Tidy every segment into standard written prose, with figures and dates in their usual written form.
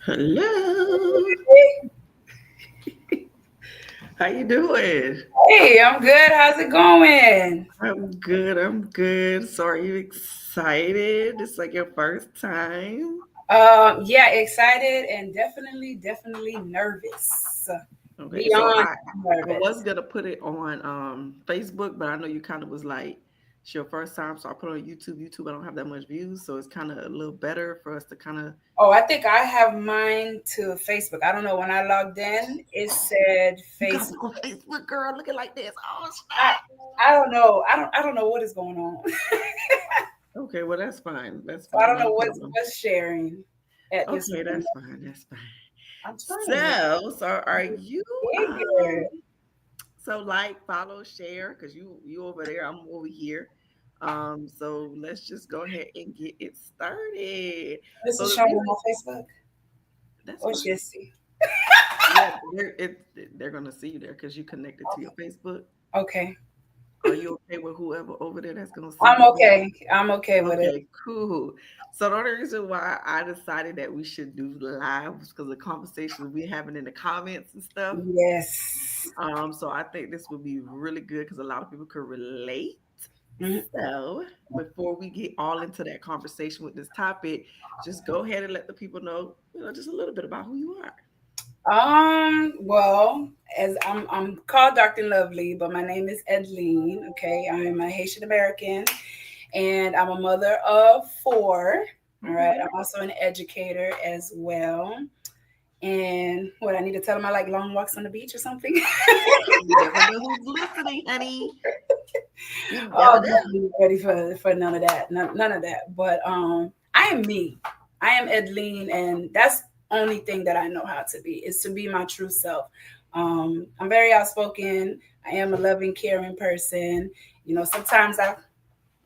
Hello. How you doing? Hey, I'm good. How's it going? I'm good. I'm good. So are you excited? It's like your first time. Yeah, excited and definitely nervous. Okay, so Beyond I was nervous. gonna put it on Facebook, but I know you kind of was like it's your first time, so I put it on YouTube. YouTube, I don't have that much views, so it's kind of a little better for us to kind of. Oh, I think I have mine to Facebook. I don't know. When I logged in, it said You got me Facebook. on Facebook, girl, looking like this. Oh I snap! I don't know. I don't know what is going on. Okay, well that's fine. That's So I fine. don't No know problem. what's sharing at this Okay, moment. that's fine. That's fine. I'm trying to So are get you bigger. so like, follow, share, because you over there, I'm over here. So let's just go ahead and get it started. This So is the showing reason on my Facebook. that's Or fine. just see. Yeah, they're gonna see you there because you connected to your Facebook. Okay. Are you okay with whoever over there that's gonna see I'm you? okay. I'm okay with it. Okay, cool. So the only reason why I decided that we should do live was because of the conversations we having in the comments and stuff. Yes. So I think this would be really good because a lot of people could relate. Mhm. So before we get all into that conversation with this topic, just go ahead and let the people know, just a little bit about who you are. Well, as I'm called DarkNLovely, but my name is Edleen. Okay, I'm a Haitian American, and I'm a mother of four. All right, Okay. I'm also an educator as well. And what I need to tell them, I like long walks on the beach or something. You never know who's listening, honey. You never Oh, know. definitely ready for none of that, none of that. But I am me. I am Edleen, and that's only thing that I know how to be is to be my true self. I'm very outspoken. I am a loving, caring person. Sometimes I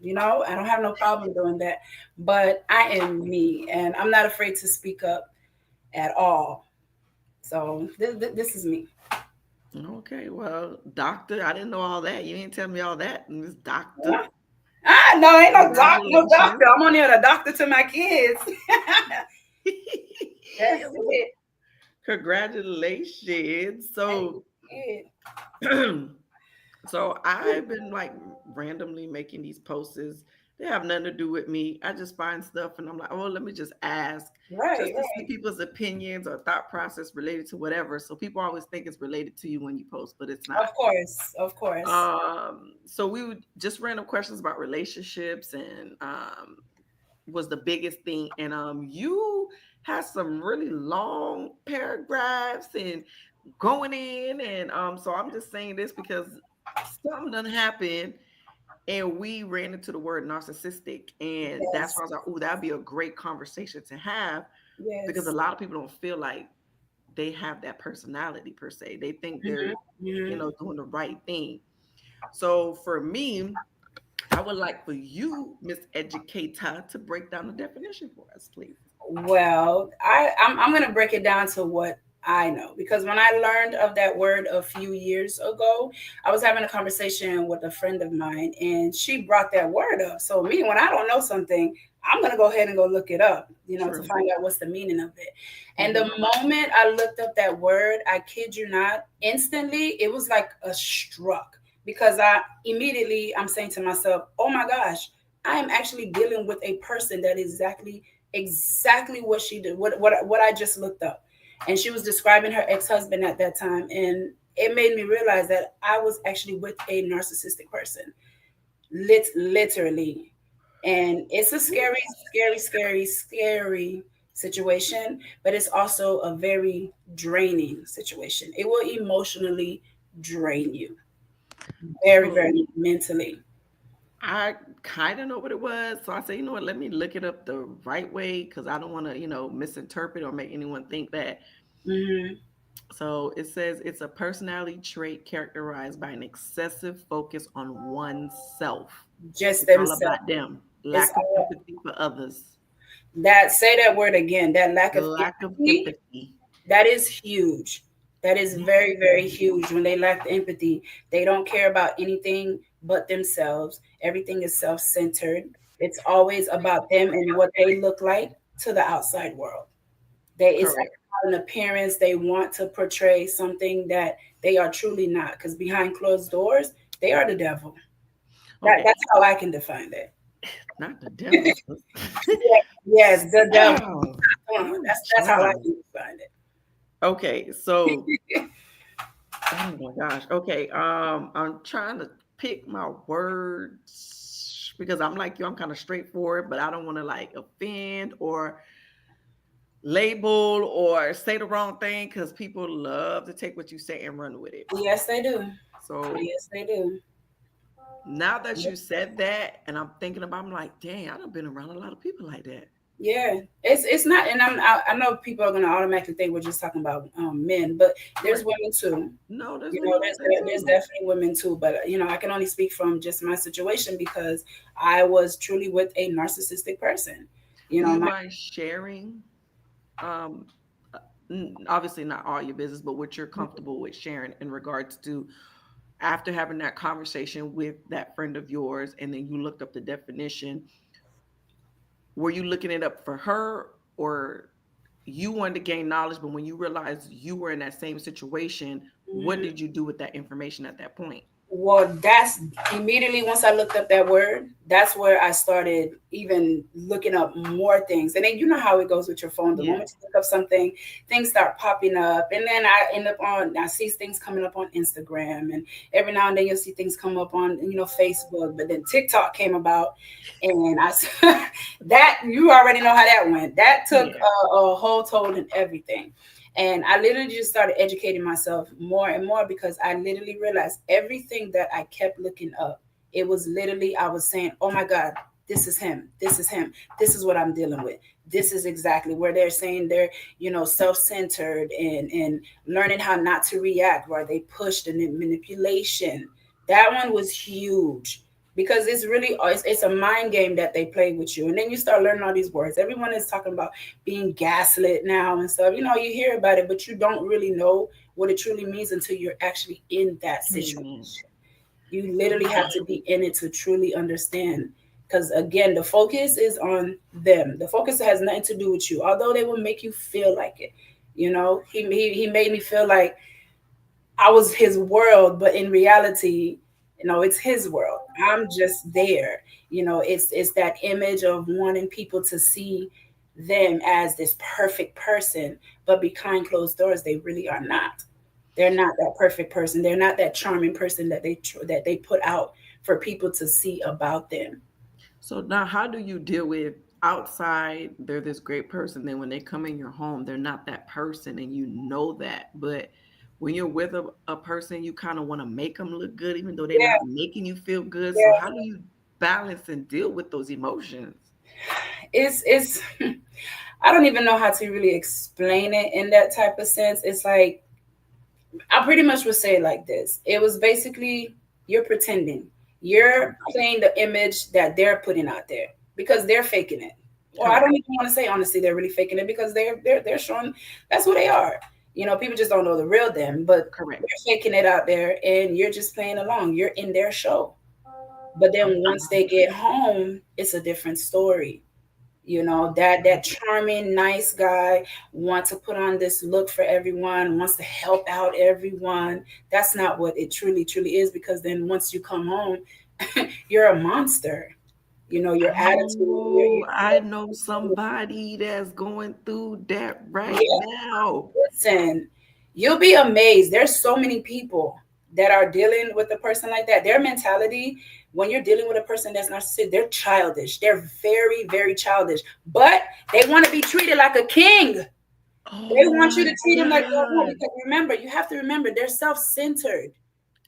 don't have no problem doing that, but I am me, and I'm not afraid to speak up at all. So this is me. Okay, well, doctor, I didn't know all that. You didn't tell me all that. And this doctor, No, ain't no congratulations. doctor. I'm only a doctor to my kids. That's Well, it. congratulations. Hey, So, yeah. so I've been like randomly making these posts. They have nothing to do with me. I just find stuff and I'm like, oh, let me just ask Right, just to see right. people's opinions or thought process related to whatever. So people always think it's related to you when you post, but it's not. Of course, of course. So we would just random questions about relationships and was the biggest thing. And you had some really long paragraphs and going in and so I'm just saying this because something done happened and we ran into the word narcissistic and that's Yes, why I was like, oh, that'd be a great conversation to have because a yes. lot of people don't feel like they have that personality per se. They think Hmm. they're, Hmm. doing the right thing. So for me, I would like for you, Miss Educator, to break down the definition for us, please. Well, I'm gonna break it down to what I know because when I learned of that word a few years ago, I was having a conversation with a friend of mine, and she brought that word up. So me, when I don't know something, I'm gonna go ahead and go look it up, to True. find out what's the meaning of it. And the Hmm. moment I looked up that word, I kid you not, instantly it was like a struck because I'm saying to myself, oh my gosh, I am actually dealing with a person that is exactly what she did, what I just looked up. And she was describing her ex-husband at that time, and it made me realize that I was actually with a narcissistic person, literally. And it's a scary, scary, scary, scary situation, but it's also a very draining situation. It will emotionally drain you, very, So very mentally. I kind of know what it was. So I say, what, let me look it up the right way because I don't want to, misinterpret or make anyone think that. Hmm. So it says it's a personality trait characterized by an excessive focus on oneself. Just It's all themselves. about them, It's lack of all empathy for others, that, say that word again, that lack of lack of empathy. empathy. That is huge. That is Yeah. very, very huge. When they lack the empathy, they don't care about anything but themselves. Everything is self centered. It's always about them and what they look like to the outside world. It's Correct. an appearance. They want to portray something that they are truly not, because behind closed doors, they are the devil. Okay. That's how I can define it. Not the devil. Yeah, yes, the devil. Oh, ooh, That's how I child. can define Okay, so it. oh my gosh. Okay, I'm trying to pick my words because I'm like you. I'm kind of straightforward, but I don't want to like offend or label or say the wrong thing because people love to take what you say and run with it. Yes, they do. So Yes, they do. now that you said that, and I'm thinking about, I'm like, dang, I've been around a lot of people like that. Yeah, it's not, and I know people are gonna automatically think we're just talking about men, but there's Correct. women too. No, there's You know, women out there there's too. definitely women too, but I can only speak from just my situation because I was truly with a narcissistic person. Do you My mind sharing? Um, Obviously not all your business, but what you're comfortable with sharing in regards to after having that conversation with that friend of yours, and then you looked up the definition. Were you looking it up for her, or you wanted to gain knowledge, but when you realized you were in that same situation, what Mhm. did you do with that information at that point? Well, that's immediately once I looked up that word, that's where I started even looking up more things. And then you know how it goes with your phone. The Yeah. moment you look up something, things start popping up. And then I see things coming up on Instagram. And every now and then you'll see things come up on, Facebook. But then TikTok came about. And that, you already know how that went. That took Yeah. a whole toll in everything. And I literally just started educating myself more and more because I literally realized everything that I kept looking up, it was literally, I was saying, oh my God, this is him. This is him. This is what I'm dealing with. This is exactly where they're saying they're, self-centered and learning how not to react, where they pushed and then manipulation. That one was huge because it's really, it's a mind game that they play with you. And then you start learning all these words. Everyone is talking about being gaslit now and stuff. You hear about it, but you don't really know what it truly means until you're actually in that situation. Amen. You literally have to be in it to truly understand. Because again, the focus is on them. The focus has nothing to do with you, although they will make you feel like it. He made me feel like I was his world, but in reality, it's his world. I'm just there. It's that image of wanting people to see them as this perfect person, but behind closed doors, they really are not. They're not that perfect person. They're not that charming person that they put out for people to see about them. So now, how do you deal with outside? They're this great person. Then when they come in your home, they're not that person, and you know that. But when you're with a person, you kind of want to make them look good, even though they're Yeah, not making you feel good. So how yeah. do you balance and deal with those emotions? It's I don't even know how to really explain it in that type of sense. It's like I pretty much would say it like this. It was basically you're pretending. You're playing the image that they're putting out there because they're faking it. Or I Correct. don't even want to say honestly they're really faking it because they're showing that's who they are. People just don't know the real them, but Correct. they're faking it out there and you're just playing along. You're in their show. But then once they get home, it's a different story. That charming nice guy wants to put on this look for everyone, wants to help out everyone. That's not what it truly is, because then once you come home, you're a monster. Your attitude, Oh, I know somebody that's going through that right yeah. now. Listen, you'll be amazed. There's so many people that are dealing with a person like that. Their mentality, when you're dealing with a person that's narcissistic, they're childish. They're very, very childish. But they want to be treated like a king. Oh They want you my to treat them like that. No, God. because remember, you have to remember they're self-centered.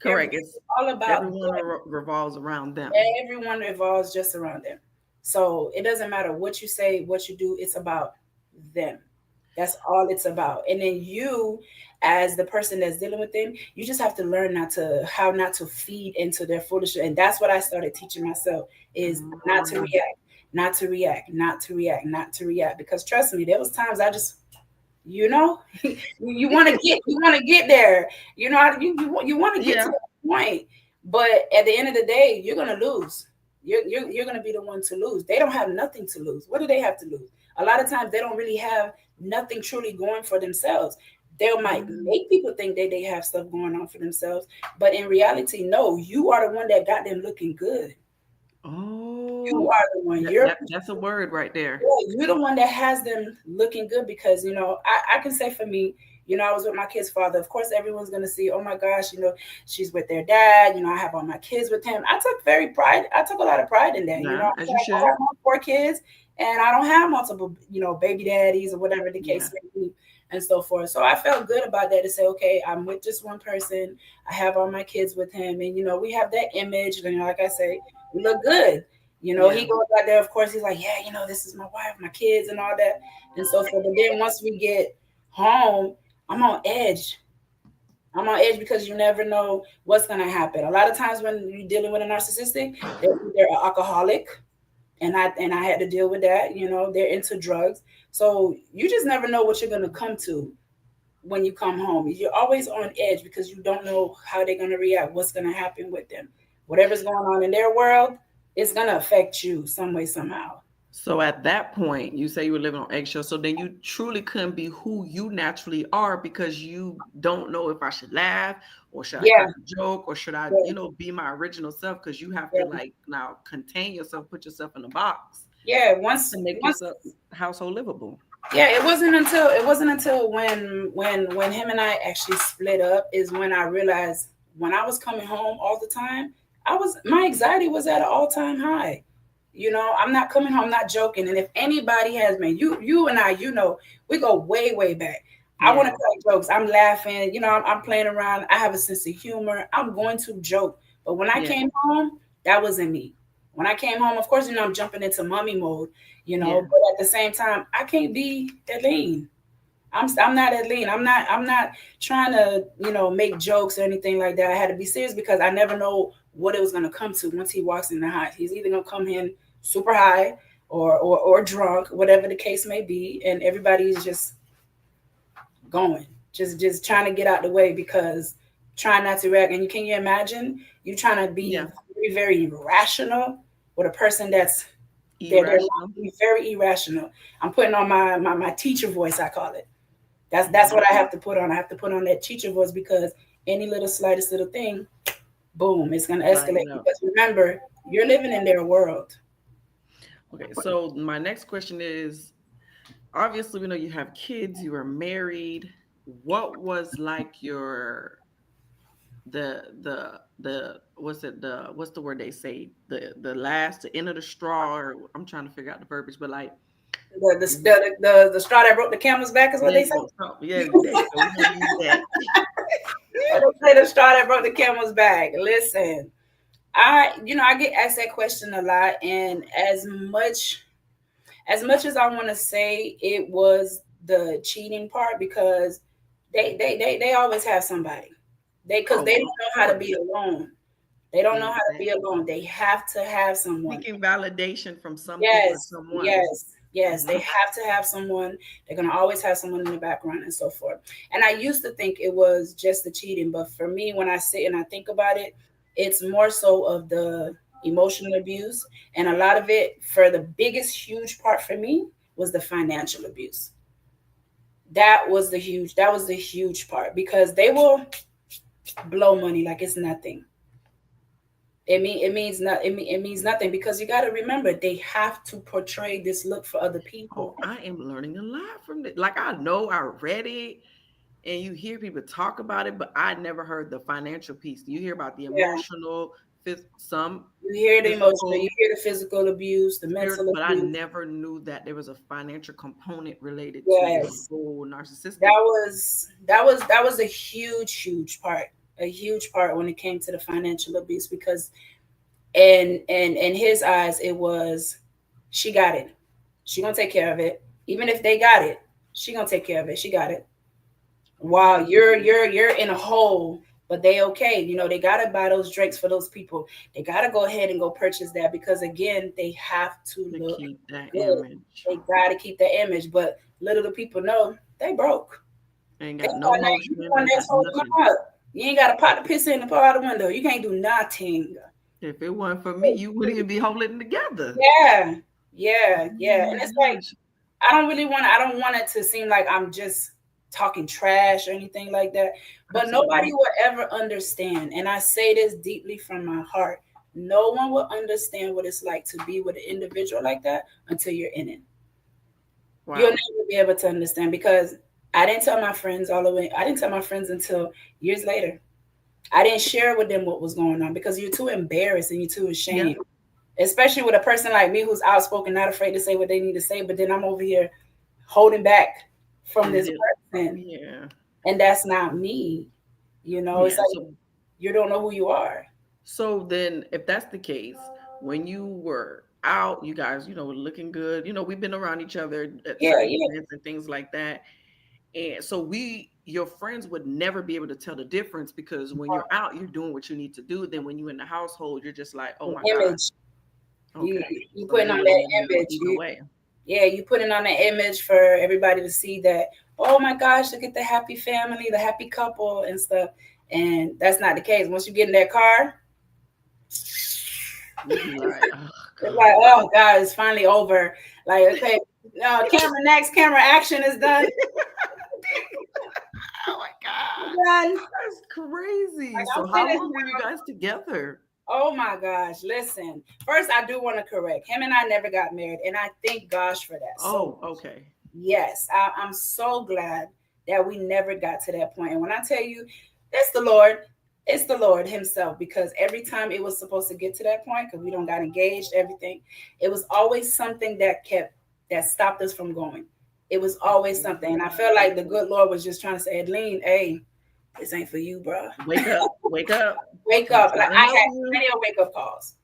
They're Correct. It's all about everyone revolves around them. everyone revolves just around them. So it doesn't matter what you say, what you do, it's about them. That's all it's about. And then you, as the person that's dealing with them, you just have to learn how not to feed into their foolishness. And that's what I started teaching myself is not to Mm. react, not to react, not to react, not to react. Because trust me, there was times I just you want to get there. You want to get to Yeah. that point, but at the end of the day, you're gonna lose. You're gonna be the one to lose. They don't have nothing to lose. What do they have to lose? a lot of times they don't really have nothing truly going for themselves. They might Mm. make people think that they have stuff going on for themselves, but in reality, no, you are the one that got them looking good. You Oh, are the one. that's a word right there. You're the one that has them looking good because, I can say for me, I was with my kid's father. Of course, everyone's going to see, oh my gosh, she's with their dad. I have all my kids with him. I took a lot of pride in that. Yeah, I as said, you I should. have my 4 kids and I don't have multiple, baby daddies or whatever the Yeah. case may be and so forth. So I felt good about that to say, okay, I'm with this one person. I have all my kids with him. And, we have that image. And, like I say, we look good. Yeah. He goes out there, of course, he's like, yeah, this is my wife, my kids, and all that, and so forth. But then once we get home, I'm on edge. I'm on edge because you never know what's going to happen. A lot of times when you're dealing with a narcissistic, they're an alcoholic, and I had to deal with that. They're into drugs, so you just never know what you're going to come to when you come home. You're always on edge because you don't know how they're going to react, what's going to happen with them. Whatever's going on in their world, it's going to affect you some way, somehow. So at that point, you say you were living on eggshells. So then you truly couldn't be who you naturally are because you don't know if I should laugh or should I Yeah, crack a joke or should I, yeah, be my original self because you have to yeah. like now contain yourself, put yourself in a box Yeah, to make once yourself household livable. yeah, it wasn't until when him and I actually split up is when I realized when I was coming home all the time, my anxiety was at an all-time high. I'm not coming home, not joking. And if anybody has me, you and I, we go way, way back. I want to Yeah. crack jokes. I'm laughing, I'm playing around. I have a sense of humor. I'm going to joke. But when I Yeah. came home, that wasn't me. When I came home, of course, I'm jumping into mommy mode, Yeah. but at the same time, I can't be that lean. I'm not that lean. I'm not trying to, make jokes or anything like that. I had to be serious because I never know what it was gonna come to once he walks in the house. He's either gonna come in super high or drunk, whatever the case may be, and everybody's just going, just trying to get out the way because trying not to react. And you imagine you trying to be Yeah. very, very rational with a person that's they're Irrational. very irrational. I'm putting on my teacher voice, I call it. That's Mhm. what I have to put on. I have to put on that teacher voice because any little slightest little thing, boom, it's gonna Light it escalate. up. Because remember, you're living in their world. Okay. So my next question is obviously we know you have kids, you are married. What was like the what's the word they say, the end of the straw, or I'm trying to figure out the verbiage, but like The straw that broke the camel's back is what there they you say. go. So, yeah, there you go. We're gonna use that. They say the straw that broke the camel's back. Listen, I get asked that question a lot, and as much as I want to say it was the cheating part because they always have somebody. Because Oh, they don't of know how to be course. alone. They don't know how to be Exactly. alone. They have to have someone. Seeking validation from something or Yes, someone. yes, yes. They Hmm. have to have someone. They're gonna always have someone in the background and so forth. And I used to think it was just the cheating, but for me, when I sit and I think about it, it's more so of the emotional abuse, and a lot of it, for the biggest huge part for me, was the financial abuse. That was the huge part because they will blow money like it's nothing. It means nothing because you got to remember they have to portray this look for other people. Oh, I am learning a lot from it. Like I know I read it and you hear people talk about it, but I never heard the financial piece. You hear about the Yeah, emotional, some you hear the emotional, you physical, hear the physical abuse, the spirit, mental but I abuse. never knew that there was a financial component related to the Yes, whole narcissistic. that was a huge part, a huge part when it came to the financial abuse because in his eyes it was she got it, she gonna take care of it, even if they got it, she gonna take care of it, she got it. Wow, you're in a hole, but they okay. They gotta buy those drinks for those people. They gotta go ahead and go purchase that because again, they have to To look keep that good. image. They gotta keep that image. But little do people know they broke. Ain't Guess got no what? Now you the motion, one ain't that's got holding them nothing. up. You ain't got a pot to piss in and pour out the window. You can't do nothing. If it wasn't for me, you wouldn't even be holding it together. Yeah, yeah, Oh yeah. my And it's like gosh. I don't want it to seem like I'm just talking trash or anything like that. But nobody Absolutely. will ever understand. And I say this deeply from my heart. No one will understand what it's like to be with an individual like that until you're in it. You'll Wow. never be able to understand because I didn't tell my friends all the way. I didn't tell my friends until years later. I didn't share with them what was going on because you're too embarrassed and you're too Yeah. ashamed, especially with a person like me who's outspoken, not afraid to say what they need to say. But then I'm over here holding back from And this then, person, yeah. and that's not me. You know, it's Yeah. like you don't know who you are. So then, if that's the case, when you were out, you guys, were looking good. We've been around each other at Yeah, certain yeah. events and things like that. And so your friends would never be able to tell the difference because when you're out, you're doing what you need to do. Then when you're in the household, you're just like, oh The my God. image you Okay. you So putting they on would have that never known image. either way. Yeah, you putting on that image for everybody to see that. Oh my gosh, look at the happy family, the happy couple, and stuff. And that's not the case. Once you get in that car, You'd be like, oh it's like, God. oh God, it's finally over. Like, okay, camera next, camera action is done. Oh my God. Done. That's crazy. Like So I'm how finished long were you now. guys together? Oh my gosh, listen. First, I do want to correct him and I never got married, and I thank gosh for that. So Oh, okay. yes, I'm so glad that we never got to that point. And when I tell you, it's the Lord, it's the Lord Himself, because every time it was supposed to get to that point, because we don't got engaged, everything, it was always something that stopped us from going. It was always something, and I felt like the good Lord was just trying to say, Adeline, hey, this ain't for you, bro. Wake up, wake up. Wake I'm up. Like trying to I help had you. plenty of wake up calls,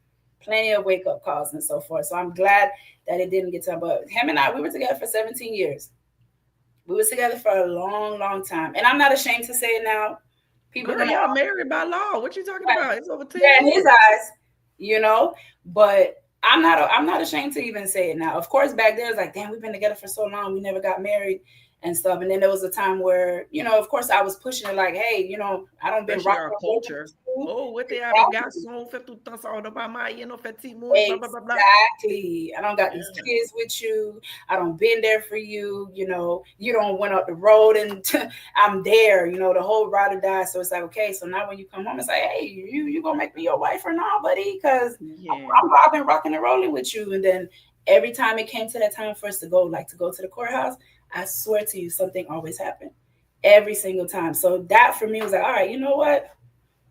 plenty of wake up calls, and so forth. So I'm glad that it didn't get to. But him and I, we were together for 17 years. We were together for a long, long time, and I'm not ashamed to say it now. People Girl, gonna y'all married by law. What you talking like, about? It's over 10 yeah, in his years. eyes, you know. But I'm not ashamed to even say it now. Of course, back then it's like, damn, we've been together for so long, we never got married and stuff. And then there was a time where, of course, I was pushing it like, hey, I don't been Especially rocking our and rolling with culture. you. Oh, what they have Exactly. garçom fait tout le temps ça on pas fait blah blah blah blah. Exactly. I don't got these Yeah. kids with you. I don't been there for you. You don't went up the road and I'm there. The whole ride or die. So it's like, okay. So now when you come home, it's like, hey, you gonna make me your wife or not, buddy? Because Yeah. I've been rocking and rolling with you. And then every time it came to that time for us to go, like to go to the courthouse, I swear to you, something always happened. Every single time. So that for me was like, all right, you know what?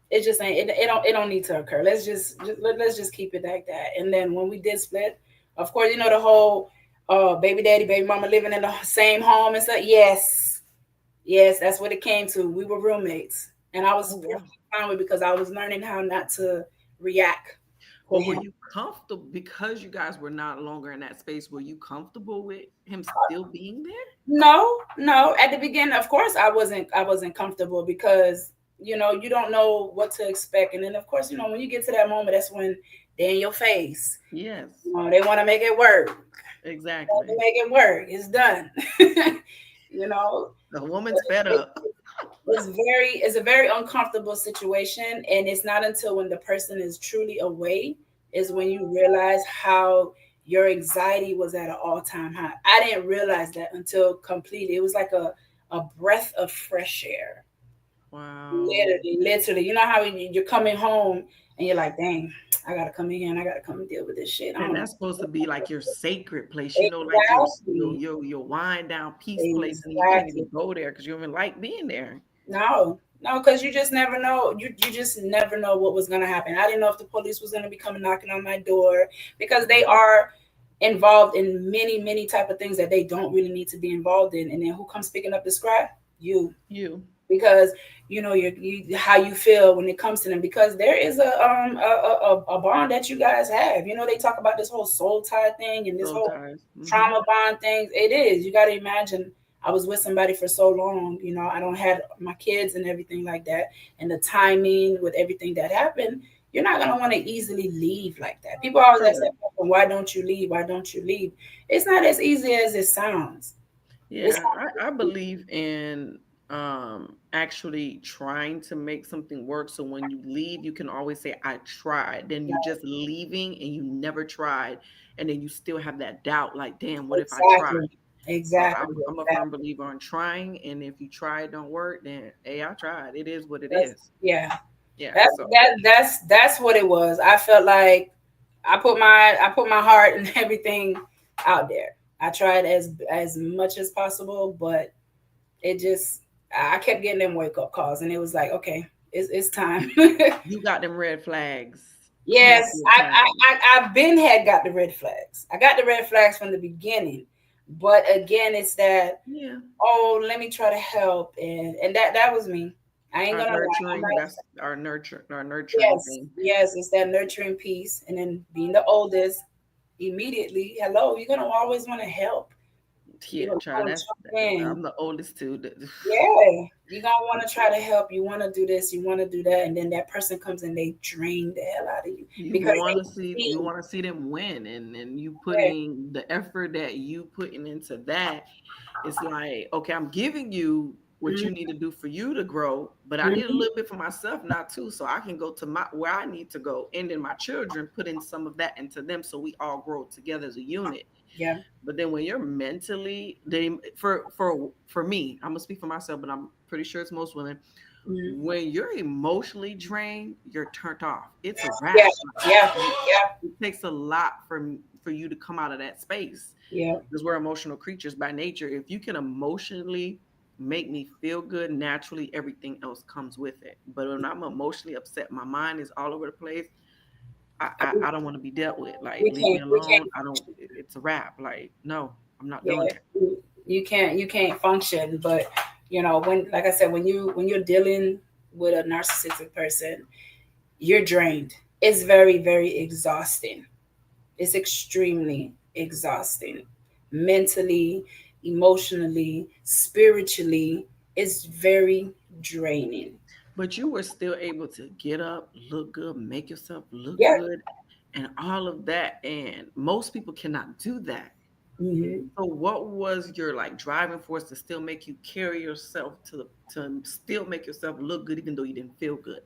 It just ain't it don't need to occur. Let's just keep it like that. And then when we did split, of course, the whole baby daddy, baby mama living in the same home and stuff. Yes, yes, that's what it came to. We were roommates, and I was Oh wow. perfectly fine with it because I was learning how not to react to But were him. you comfortable because you guys were not longer in that space? Were you comfortable with him still being there? No, no. At the beginning, of course, I wasn't comfortable because you don't know what to expect, and then of course, when you get to that moment, that's when they're in your face. Yes, They want to make it work. exactly. Make it work. It's done. you know, The woman's fed up. it's a very uncomfortable situation, and it's not until when the person is truly away is when you realize how your anxiety was at an all-time high. I didn't realize that until completely. It was like a breath of fresh air. Wow. Literally. You know how you're coming home and you're like, dang, I gotta come in here and I gotta come and deal with this shit. I And don't that's supposed to be like your sacred place, like exactly. your wind down peace place, and you can't Exactly. even go there because you don't even like being there. No, no, because you just never know. You just never know what was gonna happen. I didn't know if the police was gonna be coming knocking on my door because they are involved in many, many type of things that they don't really need to be involved in. And then who comes picking up the scrap? You, You. because how you feel when it comes to them. Because there is a bond that you guys have. They talk about this whole soul tie thing and this Soul whole ties. trauma bond things. It is. You got to imagine. I was with somebody for so long. I don't had my kids and everything like that, and the timing with everything that happened. You're not gonna want to easily leave like that. People always ask Correct. that question, why don't you leave? Why don't you leave? It's not as easy as it sounds. It's Yeah, I believe in actually trying to make something work. So when you leave, you can always say, I tried. Then you just leaving and you never tried. And then you still have that doubt, like, damn, what if I tried? exactly, So Exactly. I'm a firm Exactly. believer on trying, and if you try it don't work, then hey, I tried. It is what it That's, is. yeah. Yeah. That So that's what it was. I felt like I put my heart and everything out there. I tried as much as possible, but it just I kept getting them wake up calls, and it was like, okay, it's time. you got them red flags Yes, plenty of times. I've been had got the red flags. I got the red flags from the beginning, but again, it's that, Yeah. oh, let me try to help, and that was me. I ain't Our gonna lie. I'm nurturing, not. that's our nurturing Yes, thing. yes, it's that nurturing piece, and then being the oldest, immediately, hello, you're gonna always want to help. You're Yeah, gonna child, want to that's jump in. I'm the oldest too. Yeah, you're gonna want to try to help. You want to do this, you want to do that, and then that person comes and they drain the hell out of you because they You see. want to see them win, and you Yeah. putting the effort that you putting into that. It's like, okay, I'm giving you what you need to do for you to grow, but I need a Mhm. little bit for myself now too, so I can go to my where I need to go, and then my children put in some of that into them, so we all grow together as a unit. Yeah. But then when you're mentally, they for me, I'm gonna speak for myself, but I'm pretty sure it's most women. Mhm. When you're emotionally drained, you're turned off. It's a Yeah. wrap. Yeah. Like, Yeah. it takes a lot for you to come out of that space Yeah. because we're emotional creatures by nature. If you can emotionally make me feel good naturally, everything else comes with it. But when I'm emotionally upset, my mind is all over the place. I don't want to be dealt with. Like, We leave me can't. We alone. can't. I don't. It's a wrap. Like, no, I'm not doing Yeah. that. You can't function. But when, like I said, when you're dealing with a narcissistic person, you're drained. It's very, very exhausting. It's extremely exhausting, mentally, emotionally, spiritually. It's very draining. But you were still able to get up, look good, make yourself look Yeah. good, and all of that. And most people cannot do that. Hmm. So what was your like driving force to still make you carry yourself to still make yourself look good even though you didn't feel good?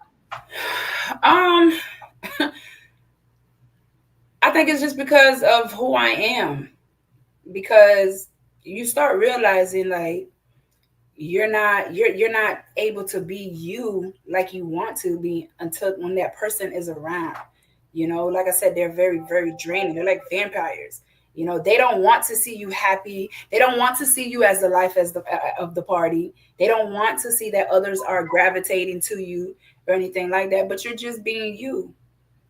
Um, I think it's just because of who I am. Because you start realizing, like, you're not able to be you like you want to be until when that person is around. Like I said, they're very, very draining. They're like vampires. They don't want to see you happy. They don't want to see you as the life as the of the party. They don't want to see that others are gravitating to you or anything like that, but you're just being you.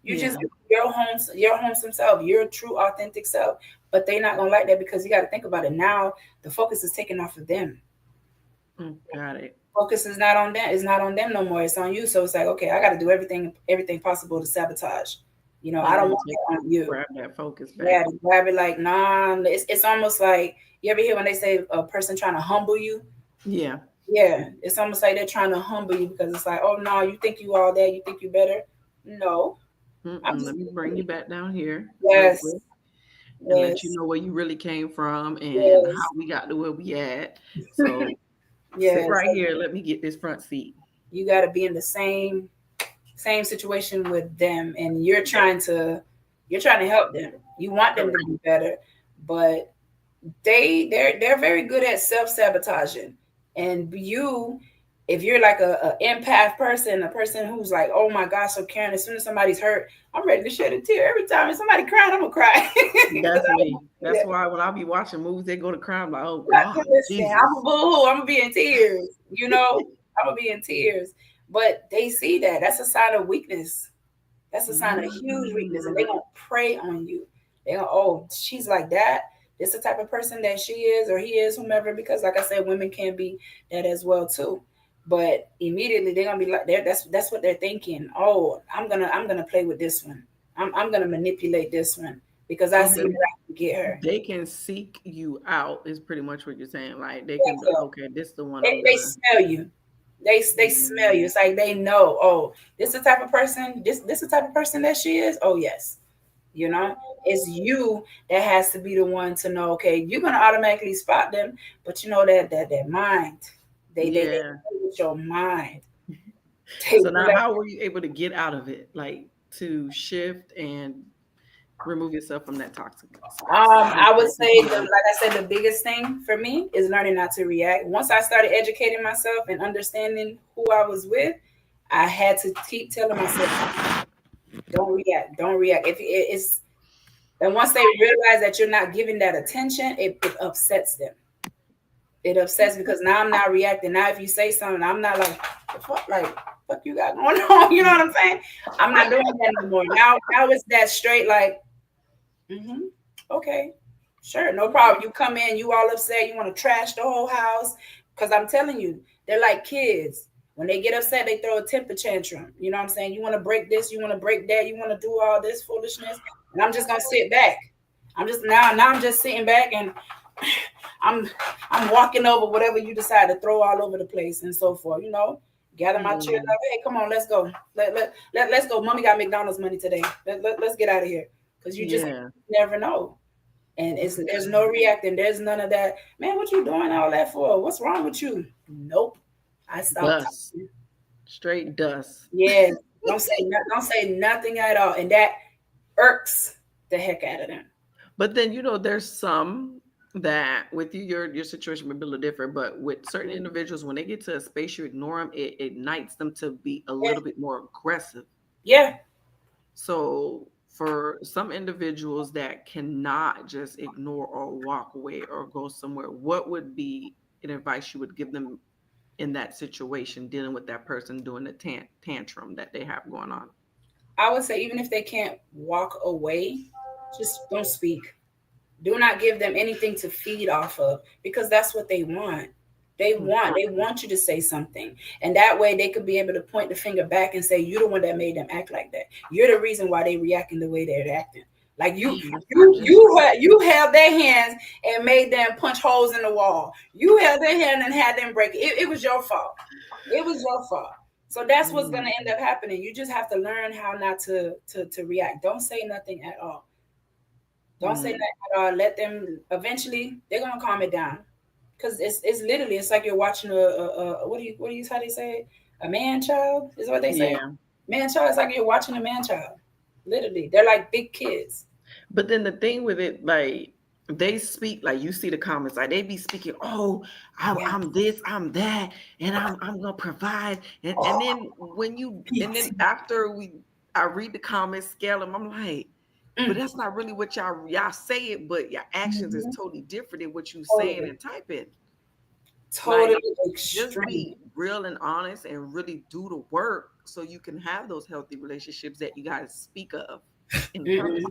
You just Yeah. your homesome self, your true authentic self. But they're not gonna like that because you got to think about it now. The focus is taken off of them. Got it. Focus is not on them. It's not on them no more. It's on you. So it's like, okay, I got to do everything possible to sabotage. I don't Mm-hmm. want it on you. Grab that focus Yeah, back. to grab it like, nah. It's almost like, you ever hear when they say a person trying to humble you? Yeah. Yeah, it's almost like they're trying to humble you because it's like, oh no, you think you all there? You think you better? No, I'm Mm-mm. just Let me bring you back down here real yes, quick and let you yes, know where you really came from and how yes, we got to where we at. So sit yes. right here. Let me get this front seat. You got to be in the same situation with them, and you're trying to help them. You want them to Correct. be better, but they're very good at self-sabotaging. And you, if you're like a empath person, a person who's like, oh my gosh, so Karen, as soon as somebody's hurt, I'm ready to shed a tear. Every time if somebody crying, I'm gonna cry. Because That's I, me. That's yeah, why when I be watching movies, they go to crime like, oh God, listen, I'm a Jesus. boo-hoo. I'm gonna be in tears. I'm gonna be in tears. But they see that. That's a sign of weakness. That's a sign of huge weakness, and Mm. they're gonna prey on you. They're gonna, oh, she's like that. This the type of person that she is or he is, whomever. Because, like I said, women can be that as well too. But immediately they're gonna be like, that's what they're thinking. Oh, I'm gonna play with this one. I'm gonna manipulate this one because I see Okay. that I can get her. They can seek you out is pretty much what you're saying. Like they Yeah, can be so like, okay, this the one I'm they gonna. smell you. They smell you. Mm. It's like they know. Oh, this the type of person. This the type of person that she is. Oh yes. you know it's you that has to be the one to know, okay, you're going to automatically spot them, but that mind, they Yeah. play with your mind. They So now, play. how were you able to get out of it? Like to shift and remove yourself from that toxic I would say, situation? like I said, the biggest thing for me is learning not to react. Once I started educating myself and understanding who I was with, I had to keep telling myself, don't react, don't react. If it's and once they realize that you're not giving that attention, it upsets them. It upsets because now I'm not reacting. Now if you say something, I'm not like, the fuck, like, fuck you got going on. You know what I'm saying? I'm not doing that anymore. Now it's that straight like, mm-hmm, okay, sure, no problem. You come in, you all upset, you want to trash the whole house. Because I'm telling you, they're like kids. When they get upset, they throw a temper tantrum. You know what I'm saying? You want to break this, you want to break that, you want to do all this foolishness. And I'm just gonna sit back. Now I'm just sitting back and I'm I'm walking over whatever you decide to throw all over the place and so forth, you know. Gather my children Mm, up. Hey, come on, let's go. Let's go. Mommy got McDonald's money today. Let's get out of here. Because you just yeah. never know. And there's no reacting. There's none of that. Man, what you doing all that for? What's wrong with you? Nope. I stopped Dust. talking. Straight dust. Yeah. Don't say nothing at all. And that irks the heck out of them. But then there's some that with you, your situation may be a little different, but with certain individuals, when they get to a space you ignore them, it ignites them to be a Yeah. little bit more aggressive. Yeah. So for some individuals that cannot just ignore or walk away or go somewhere, what would be an advice you would give them in that situation, dealing with that person doing the tantrum that they have going on? I would say even if they can't walk away, just don't speak. Do not give them anything to feed off of because that's what they want. They want you to say something. And that way they could be able to point the finger back and say, you're the one that made them act like that. You're the reason why they reacting the way they're acting. Like you Damn, that's you you interesting. you held their hands and made them punch holes in the wall. You held their hand and had them break it. It was your fault. It was your fault. So that's what's gonna Mm, end up happening. You just have to learn how not to react. Don't say nothing at all. Don't say mm. nothing at all. Let them eventually they're gonna calm it down. Cause it's literally it's like you're watching a what do you how they say it? A man child is what they say. Yeah. Man child. It's like you're watching a man child. Literally, they're like big kids. But then the thing with it, like they speak, like you see the comments, like they be speaking, oh, Yeah. I'm this, I'm that, and I'm gonna provide. And Oh, then and then PT. after I read the comments, scale them, I'm like, but Mm. that's not really what y'all say it, but your actions is Mhm. totally different than what you saying Totally, and typing. totally Like, just extreme. be real and honest and really do the work so you can have those healthy relationships that you guys speak of in Mhm. conversation.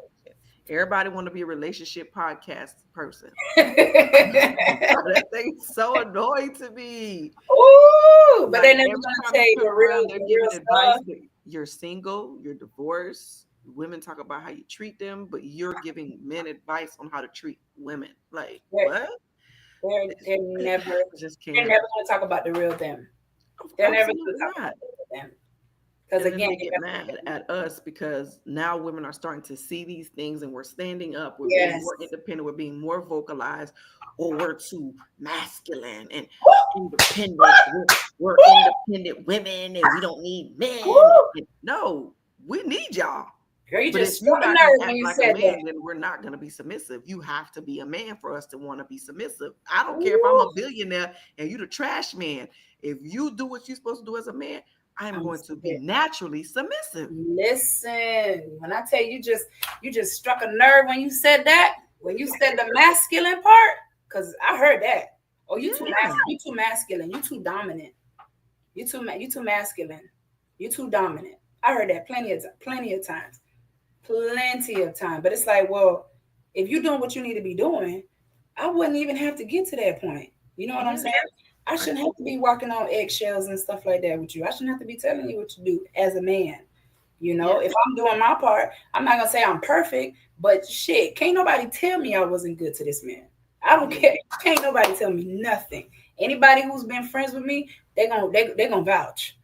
Everybody want to be a relationship podcast person. That thing's so annoying to me. Ooh, but they Like never every gonna time tell you you turn around, they're the real giving advice stuff. that you're single, you're divorced. Women talk about how you treat them, but you're giving men advice on how to treat women. Like They're, what? they're, they're never I just they're can't. never gonna talk about the real them. They're never gonna Absolutely talk not. about the real them. Because And then again, they get mad at us because now women are starting to see these things and we're standing up, we're being yes. more independent, we're being more vocalized, or we're too masculine and independent. We're independent women and we don't need men. Woo! No, we need y'all. Girl, you But if just you're struck a not going nerve to when act you like a said that. man, then we're not going to be submissive. You have to be a man for us to want to be submissive. I don't care if I'm Woo! a billionaire and you the trash man. If you do what you're supposed to do as a man, I'm I'm going to be scared. naturally submissive. Listen, when I tell you, you just struck a nerve when you said that. When you said the masculine part, because I heard that. Oh, Yeah. you too masculine. You too dominant. You too masculine. You too dominant. I heard that plenty of times, plenty of time. But it's like, well, if you're doing what you need to be doing, I wouldn't even have to get to that point. You know what I'm Yeah. saying? I I, shouldn't have to be walking on eggshells and stuff like that with you. I shouldn't have to be telling you what to do as a man. You yeah. know, if I'm doing my part, I'm not gonna say I'm perfect, but shit, can't nobody tell me I wasn't good to this man. I don't Yeah. care. Can't nobody tell me nothing. Anybody who's been friends with me, they gonna vouch.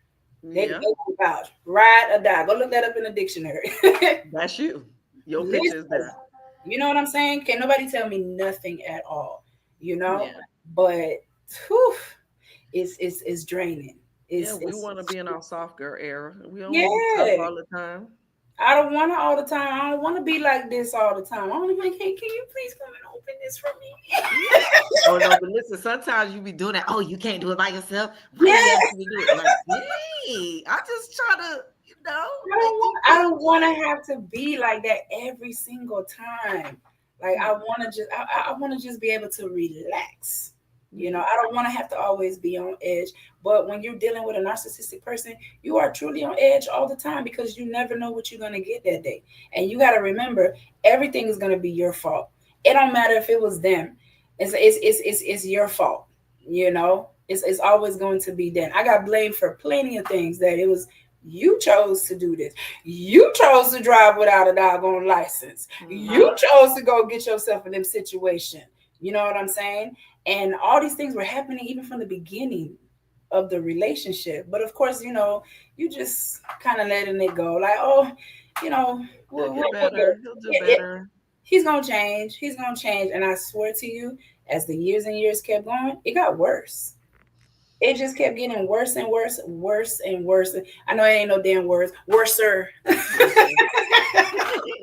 They Yeah. gonna vouch. Ride or die. Go look that up in the dictionary. That's you. Your picture is Listen, there. you know what I'm saying? Can't nobody tell me nothing at all. You know, Yeah. but whew, it's draining. Yeah. It's We want to be in our soft girl era. We don't want to be tough yeah. all the time. I don't want it all the time. I don't want to be like this all the time. I want to be like, hey, can you please come and open this for me? Yeah. Oh no, but listen, sometimes you be doing that. Oh, you can't do it by yourself. Why Yeah, you asking me to do it? Like, dang, I just try to, make you I feel don't want to have to be like that every single time. Like good. I want to just be able to relax. Yeah. I don't want to have to always be on edge. But when you're dealing with a narcissistic person, you are truly on edge all the time because you never know what you're gonna get that day. And you got to remember, everything is gonna be your fault. It don't matter if it was them. It's your fault. It's always going to be them. I got blamed for plenty of things that it was you chose to do this. You chose to drive without a doggone license. Mhm. You chose to go get yourself in them situation. You know what I'm saying? And all these things were happening even from the beginning of the relationship. But of course, you just kind of letting it go. Like, oh, you know, He'll we'll get get it. better. He'll do better. He's gonna change. He's gonna change. And I swear to you, as the years and years kept going, it got worse. It just kept getting worse and worse, worse and worse. I know it ain't no damn words. Worser.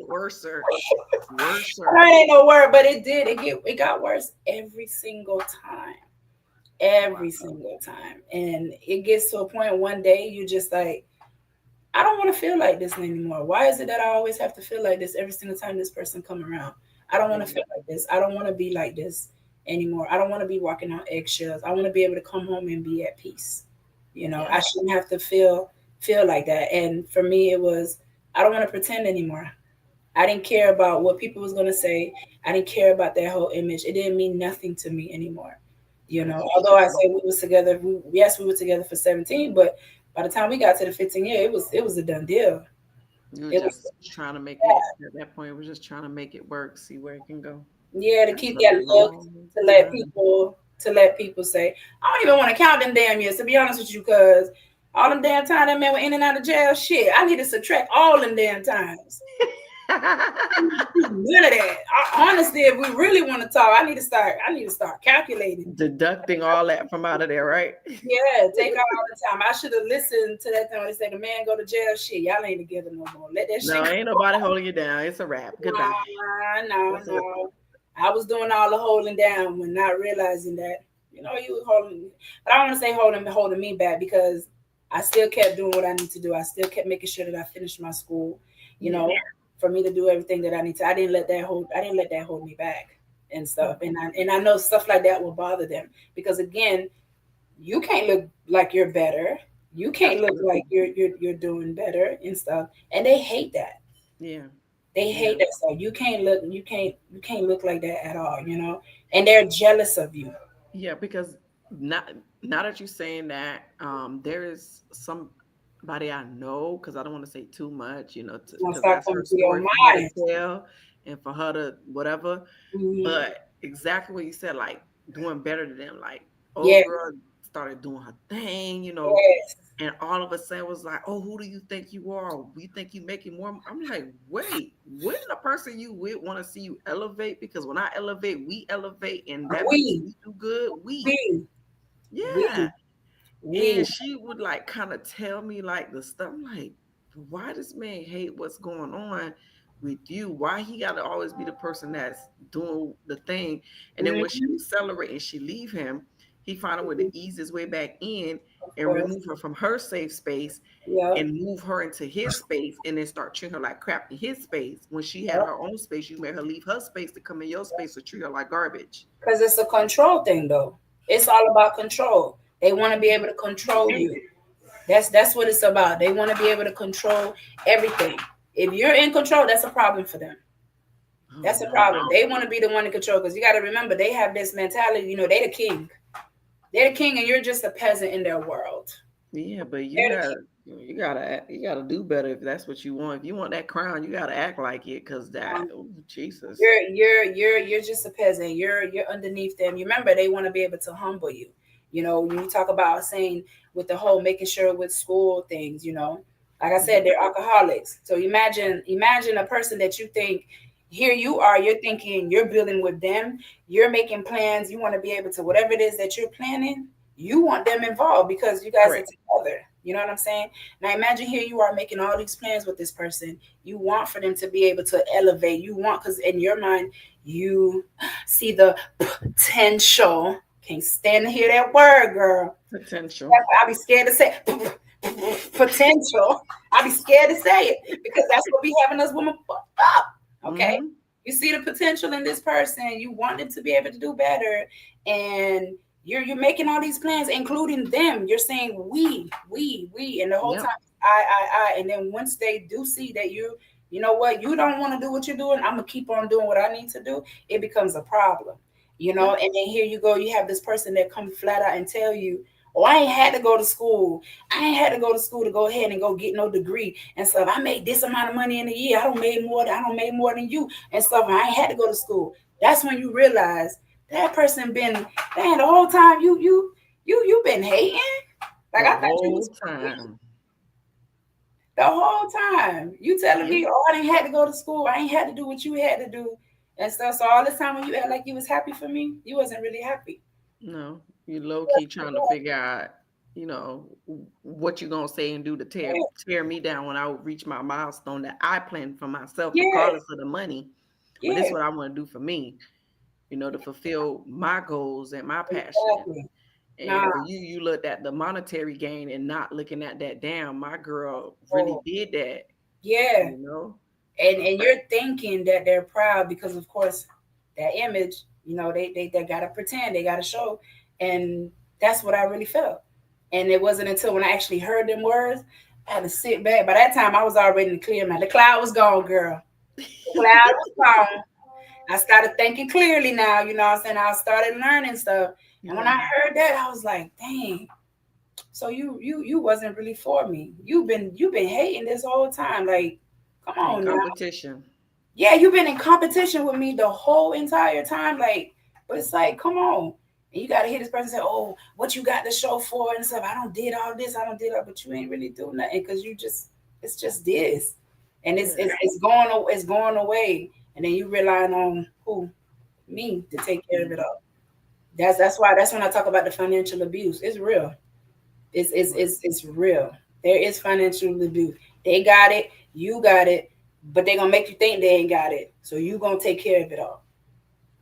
Worser. Worser. I know Worser. it ain't no word, but it did. It got worse every single time. Every Wow. single time. And it gets to a point one day you just like, I don't want to feel like this anymore. Why is it that I always have to feel like this every single time this person come around? I don't want to Yeah. feel like this. I don't want to be like this anymore. I don't want to be walking on eggshells. I want to be able to come home and be at peace. Yeah. I shouldn't have to feel like that. And for me, it was I don't want to pretend anymore. I didn't care about what people was gonna say. I didn't care about that whole image. It didn't mean nothing to me anymore. As you Although I should. say we was together, yes, we were together for 17, but by the time we got to the 15 year, it was a done deal. You were It was just trying to make it at that point. We're just trying to make it work, see where it can go. yeah, to That's keep a that look, long to let time. people say, I don't even want to count them damn years, to be honest with you, because all them damn time that man were in and out of jail, shit, I need to subtract all them damn times. None of that. Honestly, if we really want to talk, I need to start calculating. Deducting all that from out of there, right? Yeah, take out all the time. I should have listened to that thing when they said the man go to jail. Shit, y'all ain't together no more. Let that shit No, go. ain't nobody holding you down. It's a wrap. Goodbye. No, That's it. no. I was doing all the holding down when not realizing that, you was holding me. But I don't want to say holding me back because I still kept doing what I need to do. I still kept making sure that I finished my school, you Yeah. know, for me to do everything that I need to. I didn't let that hold me back and stuff. Mhm. And I know stuff like that will bother them because again, you can't look like you're better. You can't look like Absolutely. you're doing better and stuff. And they hate that. Yeah. They Yeah. hate that stuff. You can't look like that at all. And they're jealous of you. Yeah, because not now that you're saying that, there is somebody I know, because I don't want to say too much, It's gonna because start that's her coming to your story for her to mind. tell and for her to whatever. Hmm. But exactly what you said, like doing better than them. Like old Yeah, girl started doing her thing, yes. and all of a sudden was like, "Oh, who do you think you are? We think you making more." I'm like, "Wait, wouldn't the person you with want to see you elevate? Because when I elevate, we elevate, and that means We, we do good. We, we, yeah." we, And we. she would like kind of tell me like the stuff. I'm like, why does man hate what's going on with you? Why he got to always be the person that's doing the thing? And then when she Hmm. accelerate and she leave him, he find a way the easiest way back in Of and course. remove her from her safe space Yep. and move her into his space and then start treating her like crap in his space. When she had Yep. her own space, you made her leave her space to come in your space to treat her like garbage. Because it's a control thing, though. It's all about control. They want to be able to control you. That's what it's about. They want to be able to control everything. If you're in control, that's a problem for them. Oh That's a no. problem. They want to be the one in control because you got to remember they have this mentality. They the king. They're the king, and you're just a peasant in their world. Yeah, but you They're the gotta king. you gotta do better if that's what you want. If you want that crown, you gotta act like it, cause that Um, oh Jesus. you're just a peasant. You're underneath them. You remember they want to be able to humble you. When you talk about saying with the whole making sure with school things. Like I said, Mhm. they're alcoholics. So imagine a person that you think here you are. You're thinking you're building with them. You're making plans. You want to be able to whatever it is that you're planning. you want them involved because you guys are Correct. together. You know what I'm saying? Now imagine here you are making all these plans with this person. You want for them to be able to elevate. You want, because in your mind, you see the potential. Can't stand to hear that word, girl. Potential. I'll be scared to say potential. I'll be scared to say it because that's what be having us women fucked up. Okay. Mm-hmm. You see the potential in this person. You want them to be able to do better. And you're making all these plans, including them. You're saying we, and the whole Yep. time I. And then once they do see that you know what, you don't want to do what you're doing, I'm gonna keep on doing what I need to do, it becomes a problem. Yep. And then here you go, you have this person that come flat out and tell you, oh, I ain't had to go to school. I ain't had to go to school to go ahead and go get no degree and stuff. I made this amount of money in a year. I don't made more than you and stuff. And I ain't had to go to school. That's when you realize that person been, man, the whole time you been hating. Like The I thought you whole was time. the whole time. You telling Yep. me, oh, I ain't had to go to school. I ain't had to do what you had to do and stuff. So all this time when you act like you was happy for me, you wasn't really happy. No, you low key trying to figure out, what you gonna say and do to tear me down when I would reach my milestone that I planned for myself, Yeah, regardless of the money. But this is yeah, what I want to do for me, to fulfill my goals and my passion. exactly. Nah, And for you, you looked at the monetary gain and not looking at that. Damn, my girl really oh, did that, yeah. you know? And you're thinking that they're proud because of course that image, they gotta pretend, they gotta show. And that's what I really felt. And it wasn't until when I actually heard them words, I had to sit back. By that time I was already in the clear, man. The cloud was gone, girl. The cloud was gone. I started thinking clearly now, you know what I'm saying? I started learning stuff. And when I Yeah. heard that, I was like, dang, so you wasn't really for me. You've been hating this whole time. Like, come In on now. competition. Yeah, you've been in competition with me the whole entire time. Like, but it's like, come on. And you gotta hear this person say, oh, what you got to show for and stuff. I don't did all this, I don't did all, but you ain't really doing nothing because it's just this. And Yeah. it's going away. And then you relying on who? Me to take care of it all. That's when I talk about the financial abuse. It's real. It's real. There is financial abuse. They got it, you got it, but they're gonna make you think they ain't got it. So you gonna take care of it all.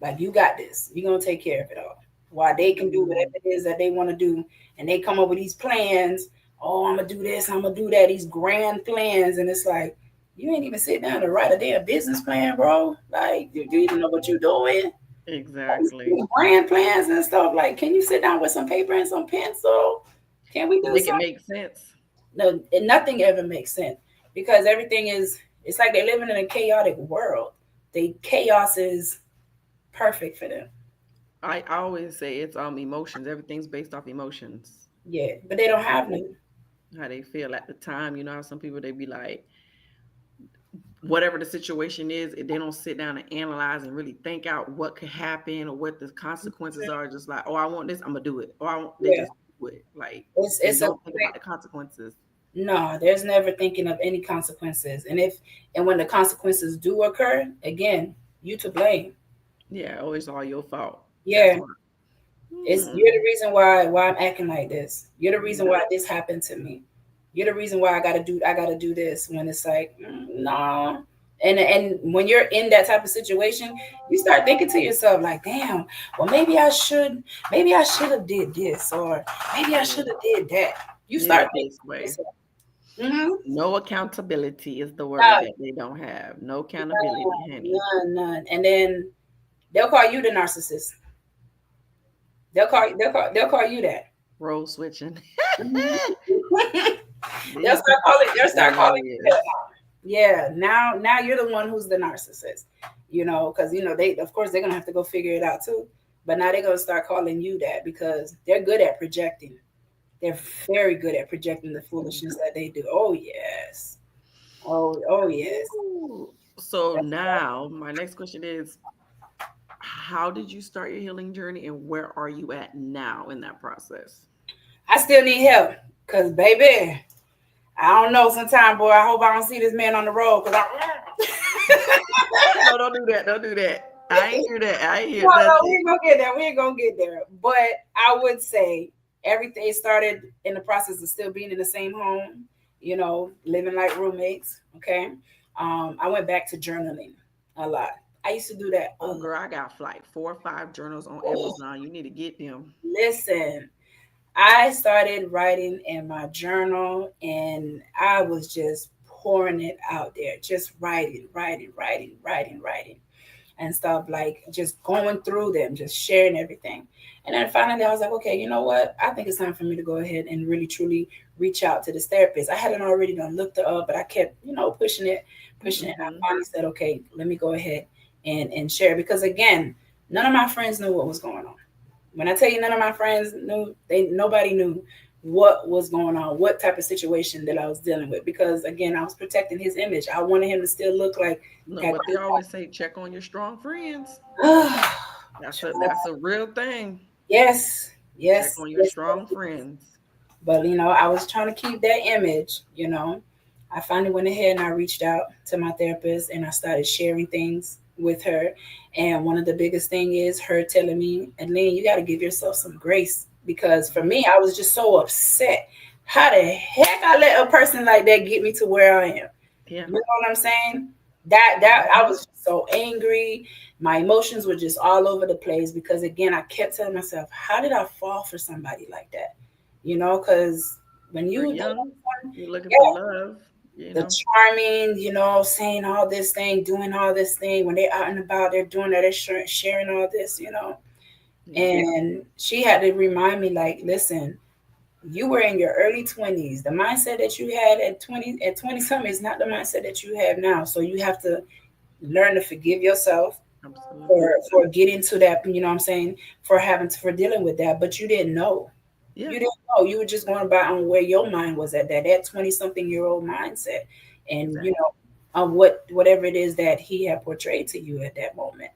Like you got this. You're gonna take care of it all. While they can do whatever Mm, it is that they want to do, and they come up with these plans. Oh, I'm gonna do this, I'm gonna do that, these grand plans, and it's like you ain't even sit down to write a damn business plan, bro. Like, do you even know what you're doing? exactly. These grand plans and stuff. Like, can you sit down with some paper and some pencil? Can we do Make it something? make sense. No, nothing ever makes sense because everything is. It's like they're living in a chaotic world. The chaos is perfect for them. I always say it's emotions. Everything's based off emotions. Yeah, but they don't have none. How they feel at the time. You know how some people they be like, whatever the situation is, if they don't sit down and analyze and really think out what could happen or what the consequences are. Just like, oh, I want this, I'm gonna do it. Or they Yeah, just do it. Like they it's a don't think about quick. the consequences. No, there's never thinking of any consequences. And when the consequences do occur, again, you to blame. Yeah, oh, it's all your fault. That's Yeah, why. it's you're Hmm. the reason why I'm acting like this. You're the reason Yeah. why this happened to me. You're the reason why I gotta do this when it's like, no. And when you're in that type of situation, you start thinking to yourself like, damn, well maybe I should have did this or maybe I Yeah. should have did that. You start Get thinking this to way. yourself, mm-hmm. No accountability is the word No, that they don't have. No accountability, honey. none. And then they'll call you the narcissist. They'll call you that. Role switching. Mhm. they'll These start people calling. are They'll start calling you that. hilarious. Yeah. Now you're the one who's the narcissist. Because they of course they're gonna have to go figure it out too. But now they're gonna start calling you that because they're good at projecting. They're very good at projecting the foolishness that they do. Oh yes. Oh yes. Ooh. So That's, now my next question is, how did you start your healing journey and where are you at now in that process? I still need help because baby, I don't know. Sometime, boy, I hope I don't see this man on the road because I. No, don't do that. Don't do that. I ain't hear that. I ain't No, hear no, we nothing. ain't gonna get there. We ain't gonna get there. But I would say, everything started in the process of still being in the same home, living like roommates. Okay. I went back to journaling a lot. I used to do that a Oh, lot. girl, I got like 4 or 5 journals on Oh, Amazon. You need to get them. listen, I started writing in my journal and I was just pouring it out there, just writing and stuff, like just going through them, just sharing everything. And then finally I was like, okay, you know what? I think it's time for me to go ahead and really truly reach out to this therapist. I hadn't already done looked her up, but I kept, pushing it. And Mm-hmm. I finally said, okay, let me go ahead and share, because again, none of my friends knew what was going on. When I tell you none of my friends knew, nobody knew what was going on, what type of situation that I was dealing with. Because again, I was protecting his image. I wanted him to still look like No, that but they always say check on your strong friends. great. That's a real thing. Yes, Check yes, on your yes, strong yes. friends. But I was trying to keep that image. I finally went ahead and I reached out to my therapist and I started sharing things with her. And one of the biggest thing is her telling me, Adeline, you got to give yourself some grace, because for me, I was just so upset. How the heck I let a person like that get me to where I am? Yeah. You know what I'm saying? That I Hmm. was so angry. My emotions were just all over the place, because again, I kept telling myself, how did I fall for somebody like that? Because when You're you date young. someone, You're looking for yeah, love. You the know. charming, saying all this thing, doing all this thing, when they're out and about, they're doing that, they're sharing all this. Yeah. And she had to remind me, like, listen, you were in your early 20s. The mindset that you had at 20 something is not the mindset that you have now. So you have to learn to forgive yourself for Absolutely. getting to that, what I'm saying, for dealing with that. But you didn't know. Yeah. You didn't know. You were just going by on where your mind was at, that 20 something year old mindset. And Exactly. on whatever it is that he had portrayed to you at that moment.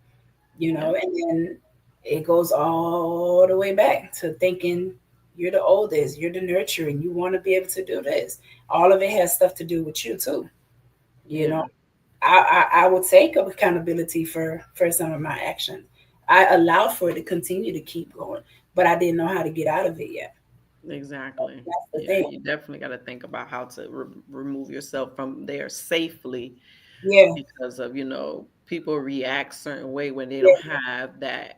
Yeah. And then it goes all the way back to thinking you're the oldest, you're the nurturing, you want to be able to do this. All of it has stuff to do with you too. You know, Yeah. I would take accountability for some of my actions. I allowed for it to continue to keep going, but I didn't know how to get out of it yet. Exactly. That's the Yeah. thing. You definitely got to think about how to remove yourself from there safely Yeah, because of people react certain way when they don't yeah, have that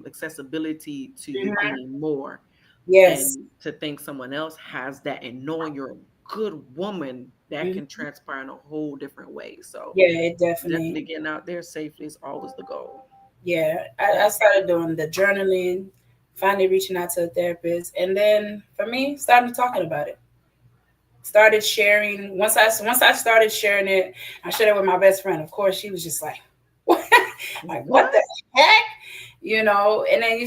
accessibility to you mhm, anymore, yes, and to think someone else has that, and knowing you're a good woman, that can mhm, transpire in a whole different way. So yeah, it definitely. definitely getting out there safely is always the goal. Yeah, I started doing the journaling, finally reaching out to a therapist, and then for me, starting talking about it. Started sharing. Once I started sharing it, I shared it with my best friend. Of course, she was just like, "What? Like what the What? heck?" And then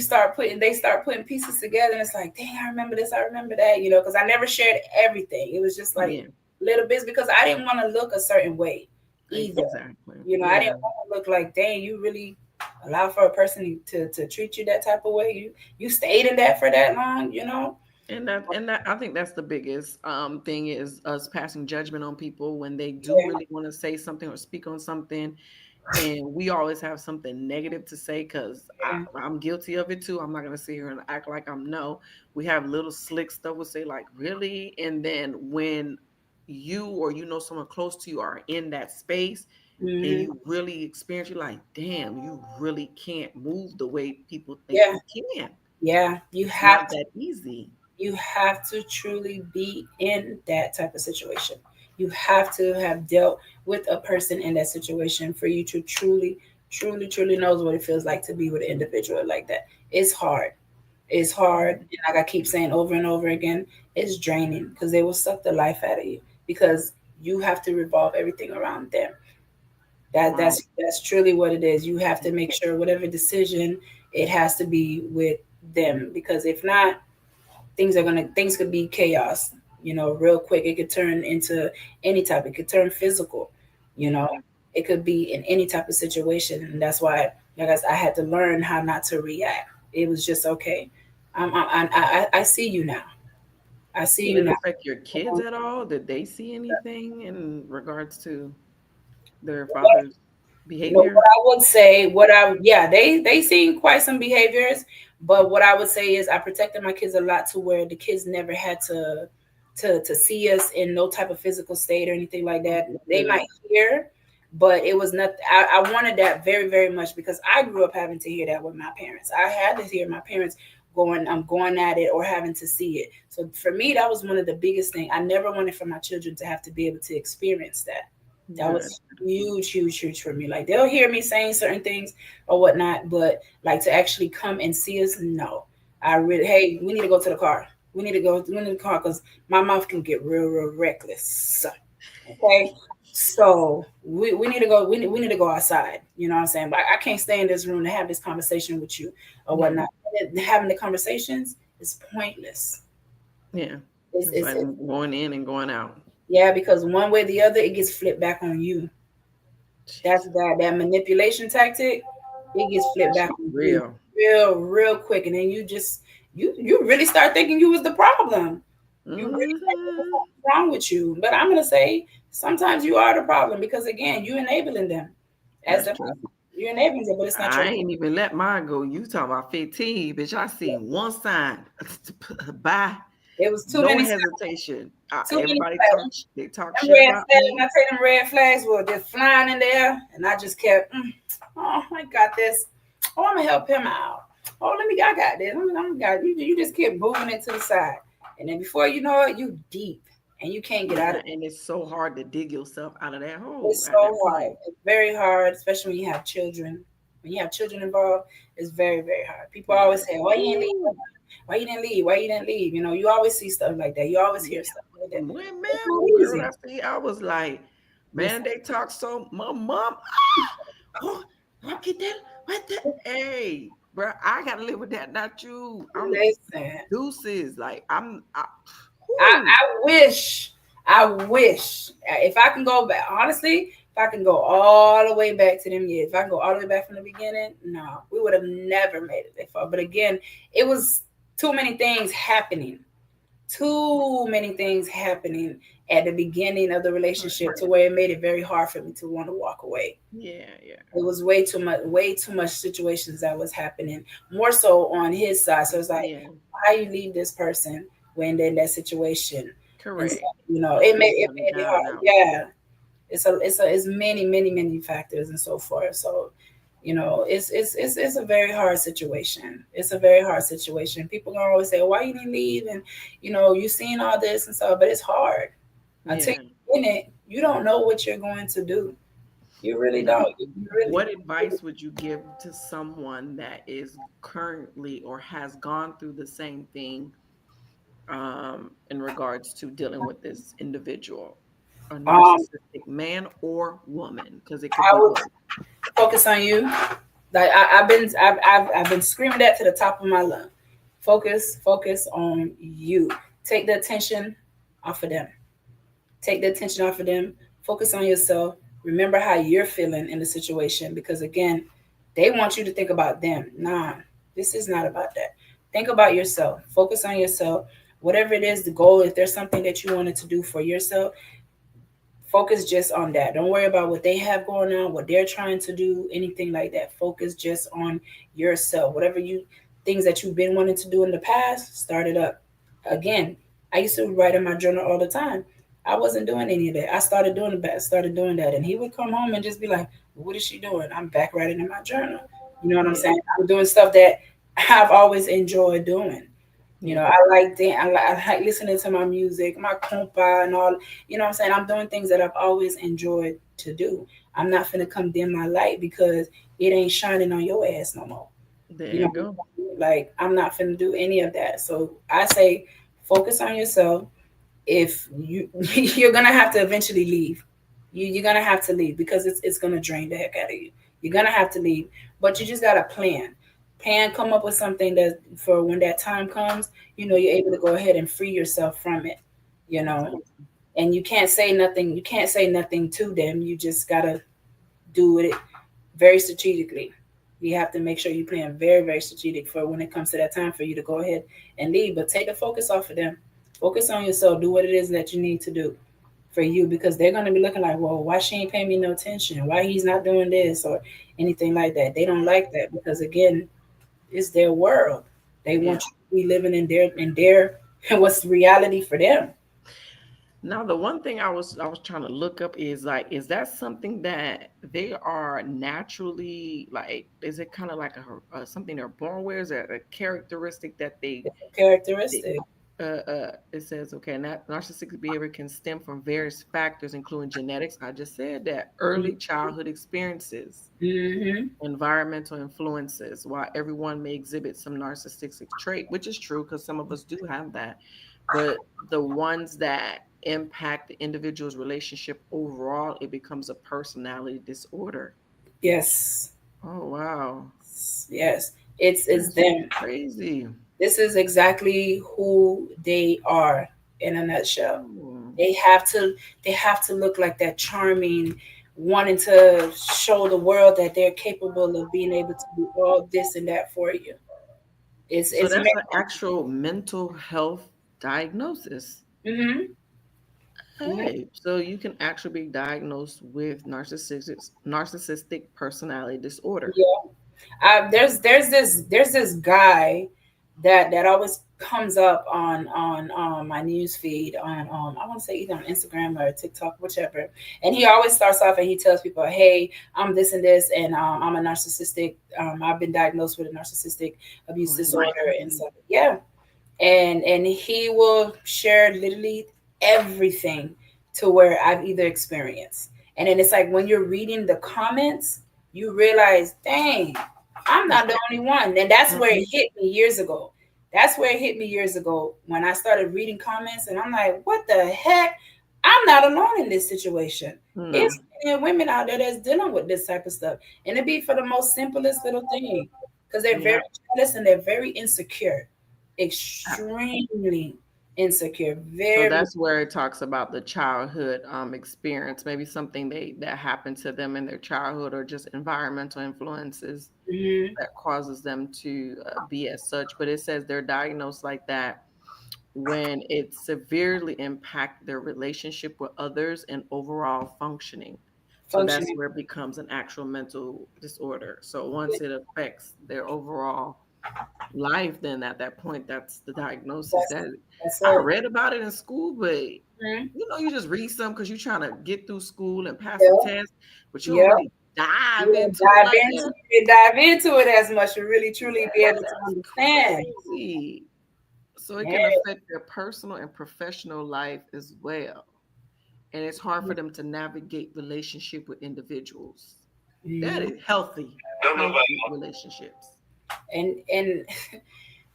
they start putting pieces together, and it's like, "Dang, I remember this, I remember that." Because I never shared everything. It was just like Yeah. little bits, because I didn't want to look a certain way either. Exactly. I Yeah. didn't want to look like, dang, you really allow for a person to treat you that type of way. You stayed in that for that long. And that I think that's the biggest thing, is us passing judgment on people when they do Yeah, really want to say something or speak on something, and we always have something negative to say, because yeah, I'm guilty of it too. I'm not gonna sit here and act like I'm no. We have little slick stuff. We'll say like, really, and then when you or someone close to you are in that space and hmm, you really experience, you're like, damn, you really can't move the way people think yeah, you can. yeah. It's not that easy. You have to truly be in that type of situation. You have to have dealt with a person in that situation for you to truly knows what it feels like to be with an individual like that. It's hard. It's hard, Mhm. and like I keep saying over and over again, it's draining, because they will suck the life out of you, because you have to revolve everything around them. Wow. That's truly what it is. You have to make sure whatever decision, it has to be with them, because if not, things could be chaos, real quick. It could turn into any type. It could turn physical, you know. Yeah. It could be in any type of situation, and that's why, like I had to learn how not to react. It was just okay. I see you now. I see Did you it now. affect your kids at all? Did they see anything in regards to their father's What behavior? I would say, yeah, they seen quite some behaviors, But what I would say is I protected my kids a lot to where the kids never had to see us in no type of physical state or anything like that. They Good. might hear, but it was not. I wanted that very very much because I grew up having to hear that with my parents. I had to hear my parents going at it or having to see it. So for me, that was one of the biggest things. I never wanted for my children to have to be able to experience that. That Good. was huge, huge, huge for me. Like they'll hear me saying certain things or whatnot, but like to actually come and see us, no. I really, hey, we need to go to the car. We need the car because my mouth can get real, real reckless. Okay. So we need to go, we need to go outside. You know what I'm saying? But I can't stay in this room to have this conversation with you or Yeah. whatnot. Having the conversations is pointless. Yeah. It's It's like going in and going out. yeah, because one way or the other, it gets flipped back on you. That's Jesus. that manipulation tactic. It gets flipped back on you Real. real quick, and then you really start thinking you was the problem. You really start thinking Hmm. something's wrong with you. But I'm gonna say sometimes you are the problem because again, you enabling them as That's the true. you're enabling them, but it's not your I fault. ain't even let mine go. You talking about 15, bitch. I seen one sign. Bye. It was too No many hesitation. too many Everybody flags. talk. They talk Them shit red about flags, when me. I say them red flags were just flying in the air, and I just kept, oh, I got this. Oh, I'm gonna help him out. Oh, I got this. Got you. You just keep moving it to the side, and then before you know it, you deep, and you can't get out Yeah, of it. and it's so hard to dig yourself out of that hole It's at so that hard. point. It's very hard, especially when you have children. When you have children involved, it's very, very hard. People always Yeah. say, "Why you didn't leave? Ooh. Why you didn't leave? Why you didn't leave?" You know, you always see stuff like that. You always hear Yeah. stuff like that. When It's man, not girl, easy. I see. I was like, man, Listen, they talk so. My mom. Oh, look at that. What the? Hey, bro, I gotta live with that. Not you. I'm listen. deuces. Like I, whoo. I wish, I wish if I can go back, honestly, if I can go all the way back to them years, if I can go all the way back from the beginning, no, we would have never made it that far. But again, it was too many things happening, too many things happening at the beginning of the relationship to where it made it very hard for me to want to walk away. Yeah, yeah, It was way too much situations that was happening, more so on his side. So it's like, yeah. how you leave this person when they're in that situation and Correct. stuff, you know, Don't leave it them made it down hard. out. Yeah, it's many many factors and so forth. So you know, it's a very hard situation. It's a very hard situation. People gonna always say, why you didn't leave, and you know, you seen all this and stuff, but it's hard until Yeah. you're in it. You don't know what you're going to do. You really Now, don't. You really. what advice would you give to someone that is currently or has gone through the same thing in regards to dealing with this individual, a Um, narcissistic man or woman? Because it could I be would both. focus on you. Like I've been screaming that to the top of my lung. Focus on you. Take the attention off of them. Take the attention off of them. Focus on yourself. Remember how you're feeling in the situation because again, they want you to think about them. Nah, this is not about that. Think about yourself. Focus on yourself. Whatever it is, the goal, if there's something that you wanted to do for yourself, focus just on that. Don't worry about what they have going on, what they're trying to do, anything like that. Focus just on yourself. Whatever you things that you've been wanting to do in the past, start it up. Again, I used to write in my journal all the time. I wasn't doing any of that. I started doing that. And he would come home and just be like, what is she doing? I'm back writing in my journal. You know what I'm Yeah, saying? I'm doing stuff that I've always enjoyed doing. You know, yeah, I like listening to my music, my compa and all. You know what I'm saying? I'm doing things that I've always enjoyed to do. I'm not finna come dim my light because it ain't shining on your ass no more. You there know, you go. like I'm not finna do any of that. So I say focus on yourself. If you you're gonna have to eventually leave. You're gonna have to leave because it's gonna drain the heck out of you. You're gonna have to leave. But you just gotta come up with something that for when that time comes, you know, you're able to go ahead and free yourself from it, you know. Exactly. And you can't say nothing to them. You just gotta do it very strategically. You have to make sure you plan very, very strategic for when it comes to that time for you to go ahead and leave. But take the focus off of them. Focus on yourself. Do what it is that you need to do for you because they're gonna be looking like, well, why she ain't paying me no attention? Why he's not doing this or anything like that? They don't like that because again, It's their world. They Yeah. want you to be living in their and what's reality for them. Now, the one thing I was trying to look up is like, is that something that they are naturally like? Is it kind of like something they're born with? Is it a characteristic that they Characteristic. it says, okay, narcissistic behavior can stem from various factors, including genetics. I just said that, early childhood experiences, Mm-hmm. environmental influences. While everyone may exhibit some narcissistic trait, which is true because some of us do have that, but the ones that impact the individual's relationship overall, it becomes a personality disorder. Yes. Oh wow, Yes. It's that's them. crazy. This is exactly who they are in a nutshell. Hmm. They have to they have to look like that charming, wanting to show the world that they're capable of being able to do all this and that for you. So It's that's an actual mental health diagnosis. mm-hmm. Hey, so you can actually be diagnosed with narcissistic personality disorder. Yeah. There's this guy that always comes up on my news feed on I want to say either on Instagram or TikTok, whichever. And he always starts off and he tells people, "Hey, I'm this and this, and I'm a narcissistic. I've been diagnosed with a narcissistic abuse Oh, he likes disorder and to. stuff." Yeah, and he will share literally everything to where I've either experienced. And then it's like when you're reading the comments, you realize, dang, I'm not the only one. And that's where it Mhm. hit me years ago. That's where it hit me years ago when I started reading comments, and I'm like, what the heck? I'm not alone in this situation. It's No. plenty of women out there that's dealing with this type of stuff. And it be for the most simplest little thing. Because they're very Yeah. jealous and they're very insecure, extremely insecure, So very. that's where it talks about the childhood experience, maybe something that happened to them in their childhood, or just environmental influences Mhm. that causes them to be as such. But it says they're diagnosed like that when it severely impact their relationship with others and overall functioning. So that's Functioning. where it becomes an actual mental disorder. So once it affects their overall life, then at that point, that's the diagnosis. That's That that's I it. read about it in school, but Mhm. you just read some because you're trying to get through school and pass the Yeah, test, but you don't yeah. really dive You didn't into it like that. dive into it as much to really truly be able to That's understand. crazy. So it Yeah. can affect their personal and professional life as well. And it's hard for them to navigate relationship with individuals. That Mhm. is healthy relationships. And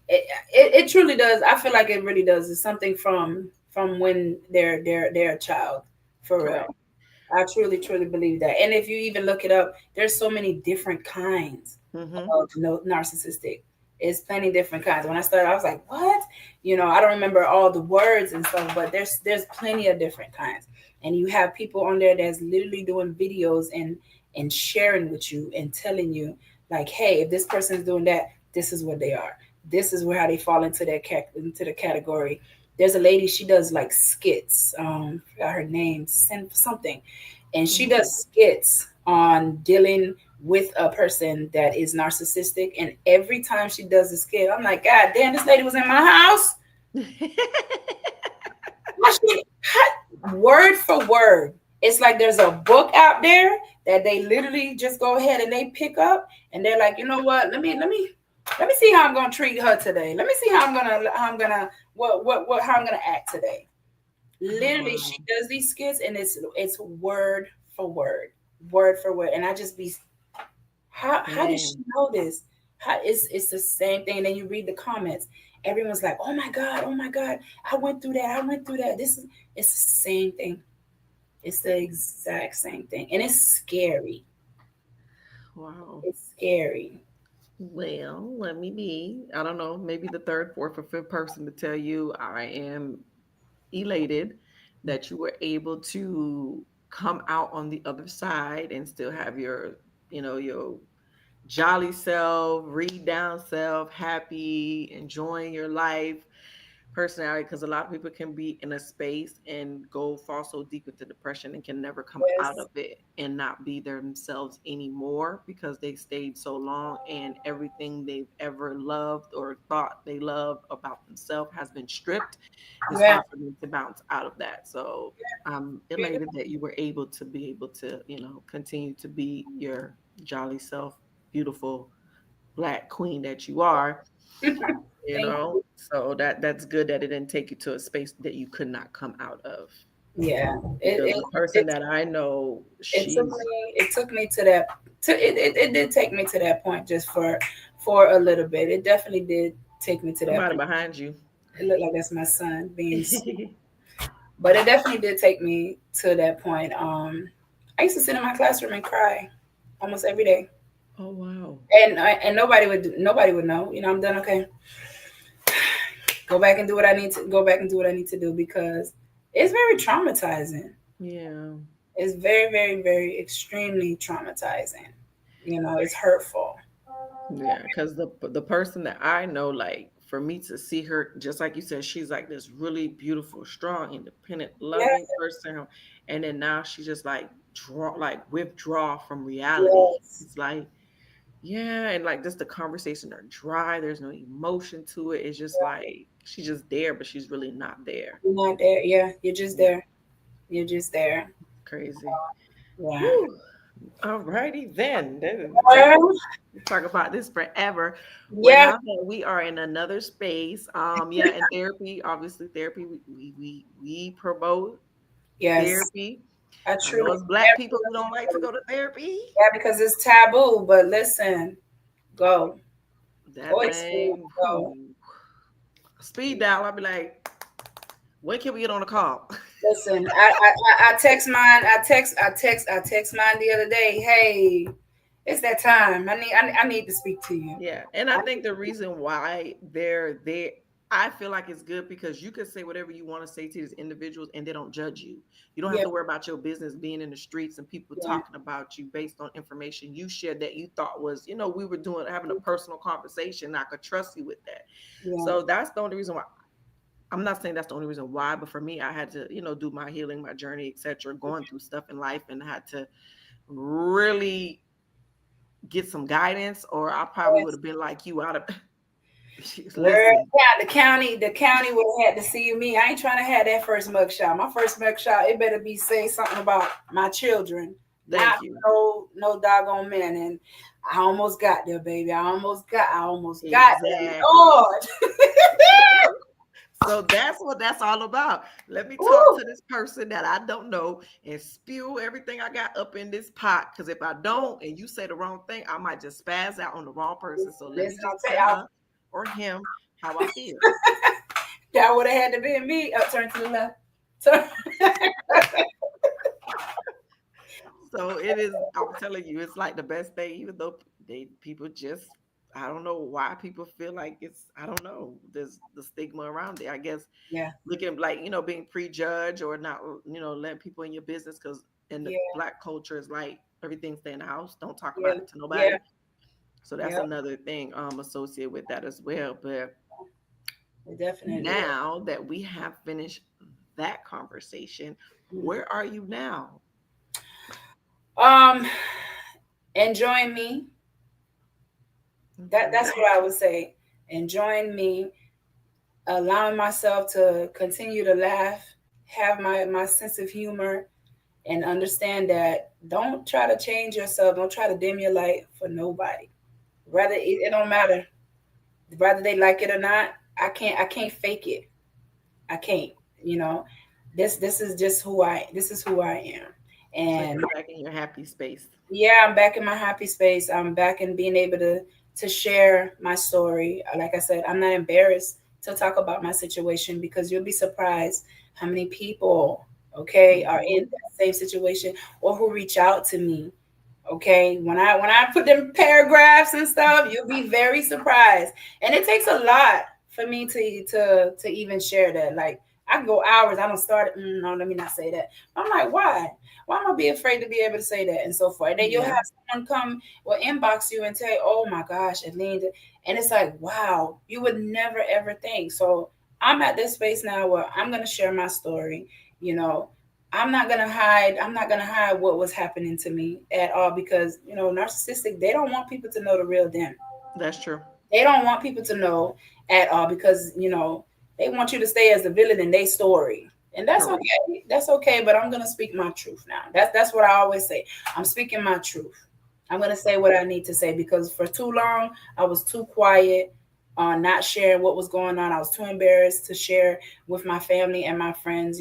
it truly does. I feel like it really does. It's something from when they're a child, for real. Correct. I truly believe that. And if you even look it up, there's so many different kinds Mm-hmm. of no, narcissistic. It's plenty different kinds. When I started, I was like, "What?" I don't remember all the words and stuff, but there's plenty of different kinds. And you have people on there that's literally doing videos and sharing with you and telling you like, "Hey, if this person's doing that, this is what they are. This is where how they fall into into the category." There's a lady, she does like skits. I forgot her name, something, and she Mm-hmm. does skits on dealing with a person that is narcissistic. And every time she does a skit, I'm like, God damn, this lady was in my house. How word for word. It's like there's a book out there that they literally just go ahead and they pick up, and they're like, you know what? Let me see how I'm gonna treat her today. Let me see how I'm gonna how I'm gonna act today. Oh Literally, she wow, does these skits, and it's word for word, word for word, and I just be, how did she man! know this? How it's the same thing. And then you read the comments, everyone's like, oh my god, oh my god, I went through that. It's the same thing. It's the exact same thing, and it's scary. Wow. It's scary. Well, let me be. I don't know, maybe the third, fourth, or fifth person to tell you I am elated that you were able to come out on the other side and still have your jolly self, read down self, happy, enjoying your life. personality, because a lot of people can be in a space and fall so deep into depression and can never come out Yes. of it and not be themselves anymore because they stayed so long and everything they've ever loved or thought they loved about themselves has been stripped. It's Yeah. hard for them to bounce out of that. So I'm elated that you were able to, continue to be your jolly self, beautiful black queen that you are, Thank you. so that's good that it didn't take you to a space that you could not come out of, Yeah. It because it the person it, that I know, it took she's me it took me to that it did take me to that point just for a little bit. It definitely did take me to that somebody point. behind you. It looked like that's my son being, but it definitely did take me to that point. I used to sit in my classroom and cry almost every day, Oh wow. and nobody would know. I'm done. Okay, go back and do what I need to go back and do what I need to do because it's very traumatizing. Yeah. It's very, very, very extremely traumatizing. It's hurtful. Yeah, because the person that I know, like for me to see her, just like you said, she's like this really beautiful, strong, independent, Yeah, loving person, and then now she just withdraw from reality. yes. It's like, yeah, and like just the conversation are dry. There's no emotion to it. It's just like she's just there, but she's really not there. You're not there. Yeah, you're just Yeah, there. You're just there. crazy. Yeah. Whew. All righty then. Well, We talk about this forever. Well, yeah, now that we are in another space, yeah, and therapy, obviously therapy, we promote yes. therapy. I I know truly, it's black people who don't like to go to therapy. yeah, because it's taboo. But listen, go, go That experience, thing, go. whew, speed dial. I'll be like, when can we get on a call? Listen, I text mine. I text mine the other day. Hey, it's that time. I need to speak to you. Yeah, and I think the reason why they're there, I feel like it's good because you can say whatever you want to say to these individuals and they don't judge you. You don't have Yeah, to worry about your business being in the streets and people yeah, talking about you based on information you shared that you thought was, we were having a personal conversation. I could trust you with that. yeah. So that's the only reason why. I'm not saying that's the only reason why, but for me, I had to, do my healing, my journey, etc., going through stuff in life, and I had to really get some guidance, or I probably would Yes. have been like you out of. Word, Listen, yeah, the county would have had to see me. I ain't trying to have that first mugshot. My first mugshot, it better be say something about my children, not thank you. no doggone men. And I almost got there, baby. I almost got there. Exactly. Lord. So that's what that's all about. Let me talk Ooh, to this person that I don't know and spew everything I got up in this pot. Because if I don't, and you say the wrong thing, I might just spaz out on the wrong person. So let me listen, just I'll tell tell y'all, her or him how I feel. that would have had to be me. Up, turn to the left. Turn. So it is. I'm telling you, it's like the best thing. Even though people just, I don't know why people feel like it's. I don't know. There's the stigma around it. I guess Yeah, looking like being prejudged or not letting people in your business, because in the yeah, black culture is like everything stay in the house, don't talk yeah, about it to yeah, nobody. So that's yeah. another thing associated with that as well. But It definitely is. now that we have finished that conversation, Mm. where are you now? Um, enjoying me. That's Okay. what I would say. Enjoying me, allowing myself to continue to laugh, have my sense of humor, and understand that don't try to change yourself. Don't try to dim your light for nobody. Rather, it don't matter. Whether they like it or not, I can't fake it. I can't. You know, this is who I am. So And you're back in your happy space. yeah, I'm back in my happy space. I'm back in being able to share my story. Like I said, I'm not embarrassed to talk about my situation because you'll be surprised how many people, okay, are in Hmm. that same situation or who reach out to me. Okay, when I put them paragraphs and stuff, you'll be very surprised. And it takes a lot for me to even share that. Like I can go hours. I don't start. No, let me not say that. I'm like, why? Why am I be afraid to be able to say that and so forth? And then you'll Yeah. have someone come or inbox you and say, "Oh my gosh, Adeline," and it's like, wow, you would never ever think. So I'm at this space now where I'm gonna share my story. You know, I'm not gonna hide. I'm not gonna hide what was happening to me at all because narcissistic. They don't want people to know the real them. That's true. They don't want people to know at all because they want you to stay as the villain in their story, and that's Correct. okay. That's okay. But I'm gonna speak my truth now. That's what I always say. I'm speaking my truth. I'm gonna say what I need to say because for too long I was too quiet on not sharing what was going on. I was too embarrassed to share with my family and my friends.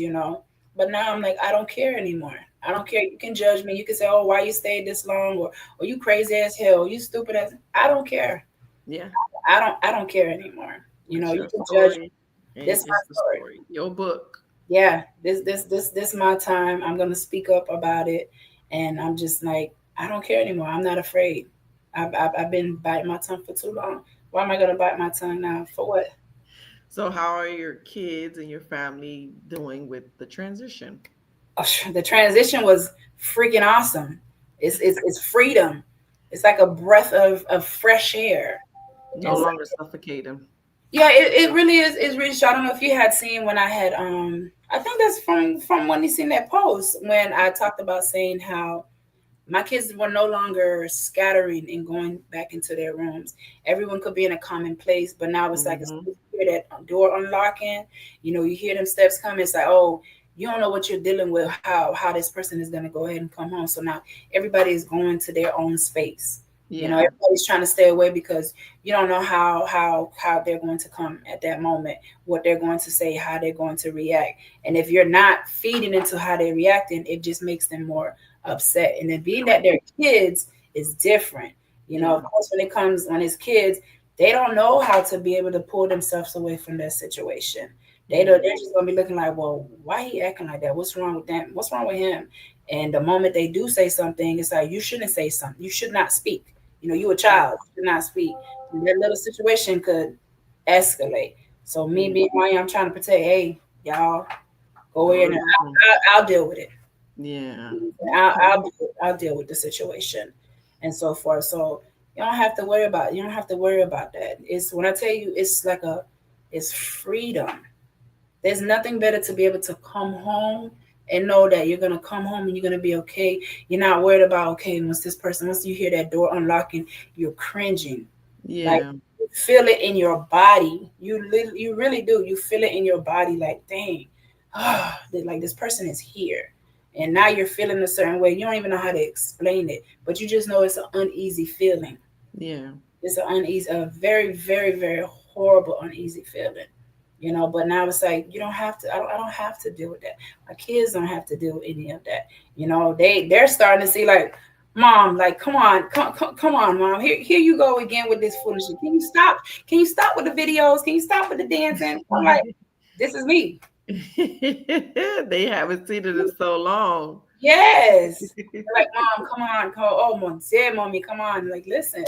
But now I'm like, I don't care anymore. I don't care. You can judge me. You can say, "Oh, why you stayed this long?" or "You crazy as hell. You stupid as." I don't care. Yeah. I don't care anymore. It's You your can judge story, and this my it's the story. story. Your book. Yeah, this my time. I'm gonna speak up about it, and I'm just like I don't care anymore. I'm not afraid. I've been biting my tongue for too long. Why am I gonna bite my tongue now? For what? So, how are your kids and your family doing with the transition? Oh, the transition was freaking awesome. It's freedom. It's like a breath of fresh air. No And so, longer suffocating. yeah, it really is. It's really. I don't know if you had seen when I had. I think that's from when you seen that post when I talked about saying how my kids were no longer scattering and going back into their rooms. Everyone could be in a common place, but now it's like as Hmm. soon as you hear that door unlocking, you hear them steps coming. It's like, oh, you don't know what you're dealing with, how this person is gonna go ahead and come home. So now everybody is going to their own space. Yeah. Everybody's trying to stay away because you don't know how they're going to come at that moment, what they're going to say, how they're going to react. And if you're not feeding into how they're reacting, it just makes them more upset. And then being that Correct. they're kids is different. Of Yeah. course, when it's kids, they don't know how to be able to pull themselves away from that situation. Yeah. They're just gonna be looking like, well, why he acting like that? What's wrong with them? What's wrong with him? And the moment they do say something, it's like you shouldn't say something. You should not speak. You a Yeah. child, you should not speak. And that little situation could escalate. So me Yeah. being why I'm trying to protect, hey, y'all, go ahead and Listen. I'll deal with it. Yeah. I'll, Okay. I'll, I'll deal with the situation and so forth. So you don't have to worry about that. It's when I tell you it's freedom. There's nothing better to be able to come home and know that you're gonna come home and you're gonna be okay. You're not worried about okay, once you hear that door unlocking, you're cringing. Like Yeah. you feel it in your body. You really do. You feel it in your body. Like dang, like this person is here, and now you're feeling a certain way. You don't even know how to explain it, but you just know it's an uneasy feeling. Yeah. It's a very, very, very horrible, uneasy feeling. But now it's like you don't have to. I don't have to deal with that. My kids don't have to deal with any of that. They're starting to see like, mom, like, come on, mom. Here you go again with this foolishness. Can you stop? Can you stop with the videos? Can you stop with the dancing? I'm like, this is me. They haven't seen it in so long. Yes. They're like, mom, come on, come. Oh, mom, say, mommy, come on. Like, listen.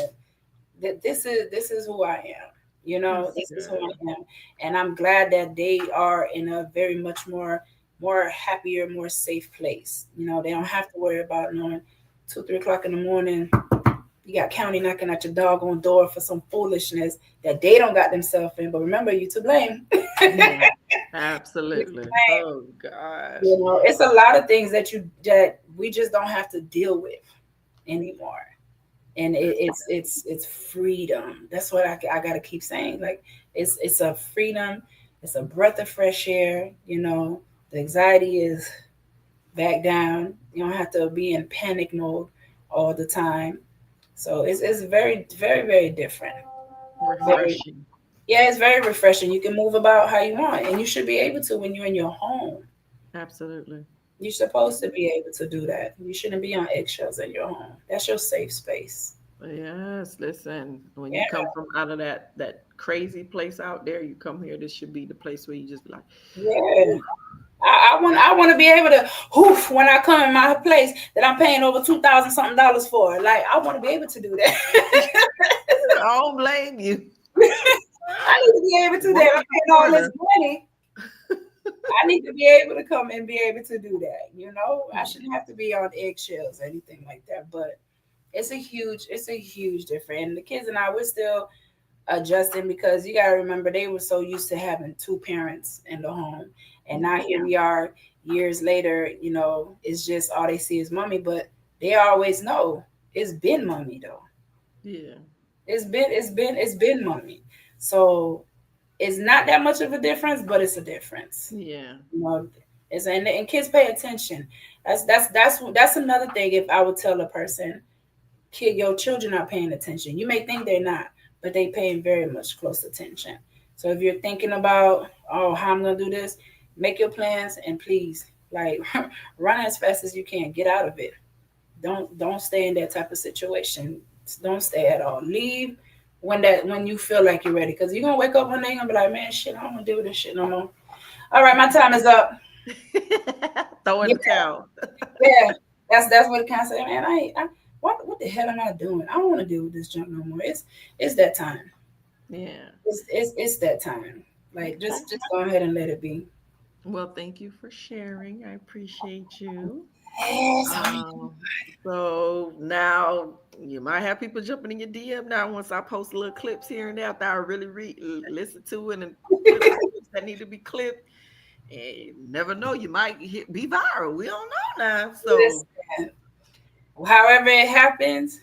This is who I am. That's This is who good. I am, and I'm glad that they are in a very much more happier, more safe place. They don't have to worry about knowing 2, 3 o'clock in the morning. You got county knocking at your doggone door for some foolishness that they don't got themselves in. But remember, you to blame. Yeah. You to Absolutely. blame. Oh gosh. It's a lot of things that we just don't have to deal with anymore. And That's it's freedom. That's what I gotta keep saying. Like it's a freedom. It's a breath of fresh air. The anxiety is back down. You don't have to be in panic mode all the time. So it's very, very, very different. Very, refreshing. yeah, it's very refreshing. You can move about how you want, and you should be able to when you're in your home. Absolutely. You're supposed to be able to do that. You shouldn't be on eggshells in your home. That's your safe space. Yes, listen, when you Yeah, come from out of that crazy place out there, you come here, this should be the place where you just be like, yeah. "Ooh." I want to be able to hoof when I come in my place that I'm paying over 2,000 something dollars for. Like I want to be able to do that. I don't blame you. I need to be able to do that. Walk I'm in the paying all this corner. money. I need to be able to come and be able to do that. I shouldn't have to be on eggshells or anything like that. But it's a huge difference. And the kids and I, adjusting, because you got to remember they were so used to having two parents in the home, and now Yeah. here we are years later. It's just all they see is mommy, but they always know it's been mommy though. Yeah. It's been mommy. So it's not that much of a difference, but it's a difference. Yeah. You know, and kids pay attention. That's another thing. If I would tell a person, your children are paying attention. You may think they're not, but they paying very much close attention. So if you're thinking about, oh, how I'm gonna do this, make your plans and please, like, run as fast as you can. Get out of it. Don't stay in that type of situation. Don't stay at all. Leave when you feel like you're ready, because you're gonna wake up one day and gonna be like, man, shit, I don't wanna deal with this shit no more. All right, my time is up. Throw in Yeah, the towel. yeah. That's what it kind of say, man. What the hell am I doing? I don't want to deal with this junk no more. It's that time. Yeah. It's that time. Like, Okay. just go ahead and let it be. Well, thank you for sharing. I appreciate you. Yes, honey. Um, so now you might have people jumping in your DM now once I post little clips here and there after I really listen to it and clip the clips that need to be clipped. And you never know, you might be viral. We don't know now. So Listen, however it happens,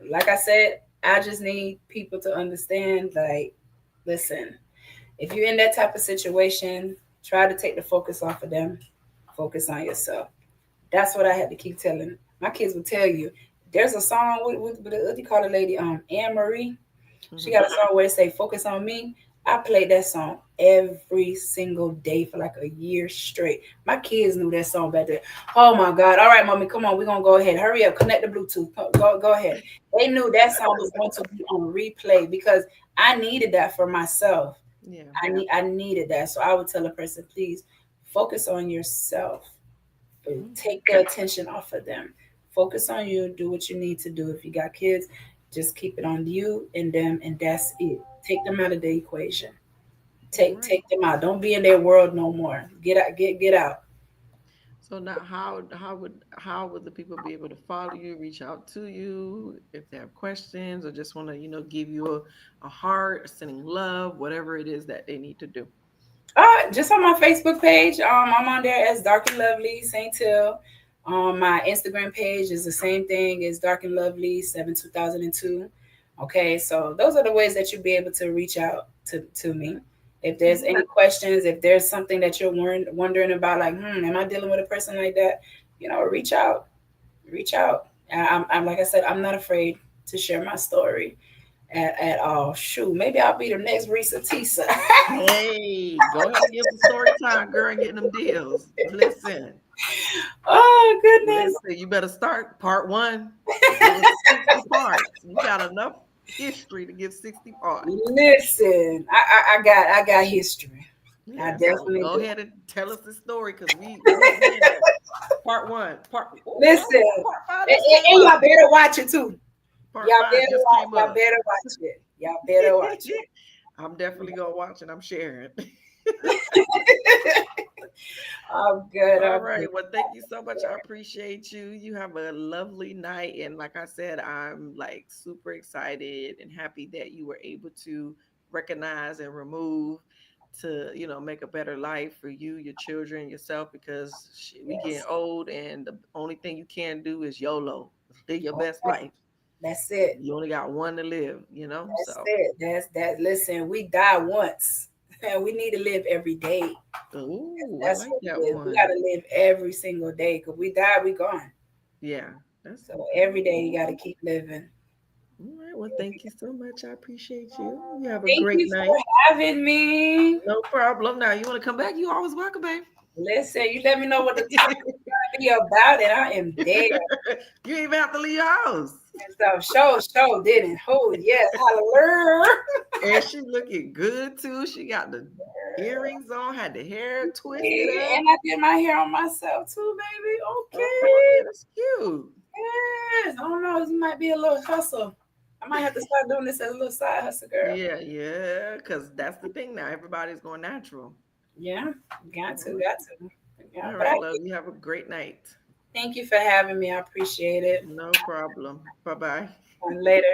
like I said, I just need people to understand. Like, listen, if you're in that type of situation, try to take the focus off of them. Focus on yourself. That's what I had to keep telling. My kids will tell you. There's a song with what do you call the lady? Anne Marie. She mhm. got a song where it say "Focus on Me." I played that song every single day for like a year straight. My kids knew that song back there. Oh my God! All right, mommy, come on, we're gonna go ahead. Hurry up, connect the Bluetooth. Go ahead. They knew that song was going to be on replay because I needed that for myself. Yeah. I needed that. So I would tell a person, please focus on yourself. Okay. Take the attention off of them. Focus on you. Do what you need to do. If you got kids, just keep it on you and them, and that's it. Take them out of the equation. All Take right. take them out. Don't be in their world no more. Get out. Get out. So now how would the people be able to follow you, reach out to you if they have questions or just want to, give you a heart, sending love, whatever it is that they need to do. Just on my Facebook page. I'm on there as Dark and Lovely Saint Hill. My Instagram page is the same thing as Dark and Lovely 7 2002. Okay, so those are the ways that you'll be able to reach out to me. If there's Okay. any questions, if there's something that you're wondering about, like, am I dealing with a person like that? Reach out, reach out. I'm like I said, I'm not afraid to share my story at all. Shoot, maybe I'll be the next Risa Tisa. Hey, go ahead and give the story time, girl, and get them deals. Oh goodness. Listen, you better start part one. Give us 60 parts. You got enough history to give 60 parts. Listen, I got history. I Yeah, so definitely go do. ahead and tell us the story because we in there. Part one. Oh, Listen, part five and, just came and y'all up. better watch it too. Part five just came Y'all up. better watch it. Y'all better watch I'm definitely gonna watch and I'm sharing. it. I'm good. All I'm right. good. Well, thank you so much. I appreciate you. You have a lovely night. And like I said, I'm like super excited and happy that you were able to recognize and remove to, make a better life for you, your children, yourself, because shit, we getting Yes. old and the only thing you can do is YOLO. Live your best Okay. life. That's it. You only got one to live. That's So, it. That's that. Listen, we die once, and we need to live every day. ooh, I That's like what it that is. We one. gotta live every single day. Cause we die, we gone. Yeah. That's So every day you gotta ooh. keep living. All right. Well, thank you so much. I appreciate you. You have a Thank great you night. for having me. No problem. Now, you want to come back? You always welcome, babe. Listen, you let me know what the topic is gonna be about, and I am there. You ain't even have to leave your house. And so show didn't. Oh yes, hallelujah. And she looking good too. She got the earrings on, had the hair twisted up. And I did my hair on myself too, baby. Oh, Okay. yeah, that's cute. Yes. I don't know. This might be a little hustle. I might have to start doing this as a little side hustle, girl. Yeah, yeah, because that's the thing now. Everybody's going natural. Yeah, got All to, right, got to. Yeah, all but right, love. You have a great night. thank you for having me. I appreciate it. No problem. Bye bye. And later.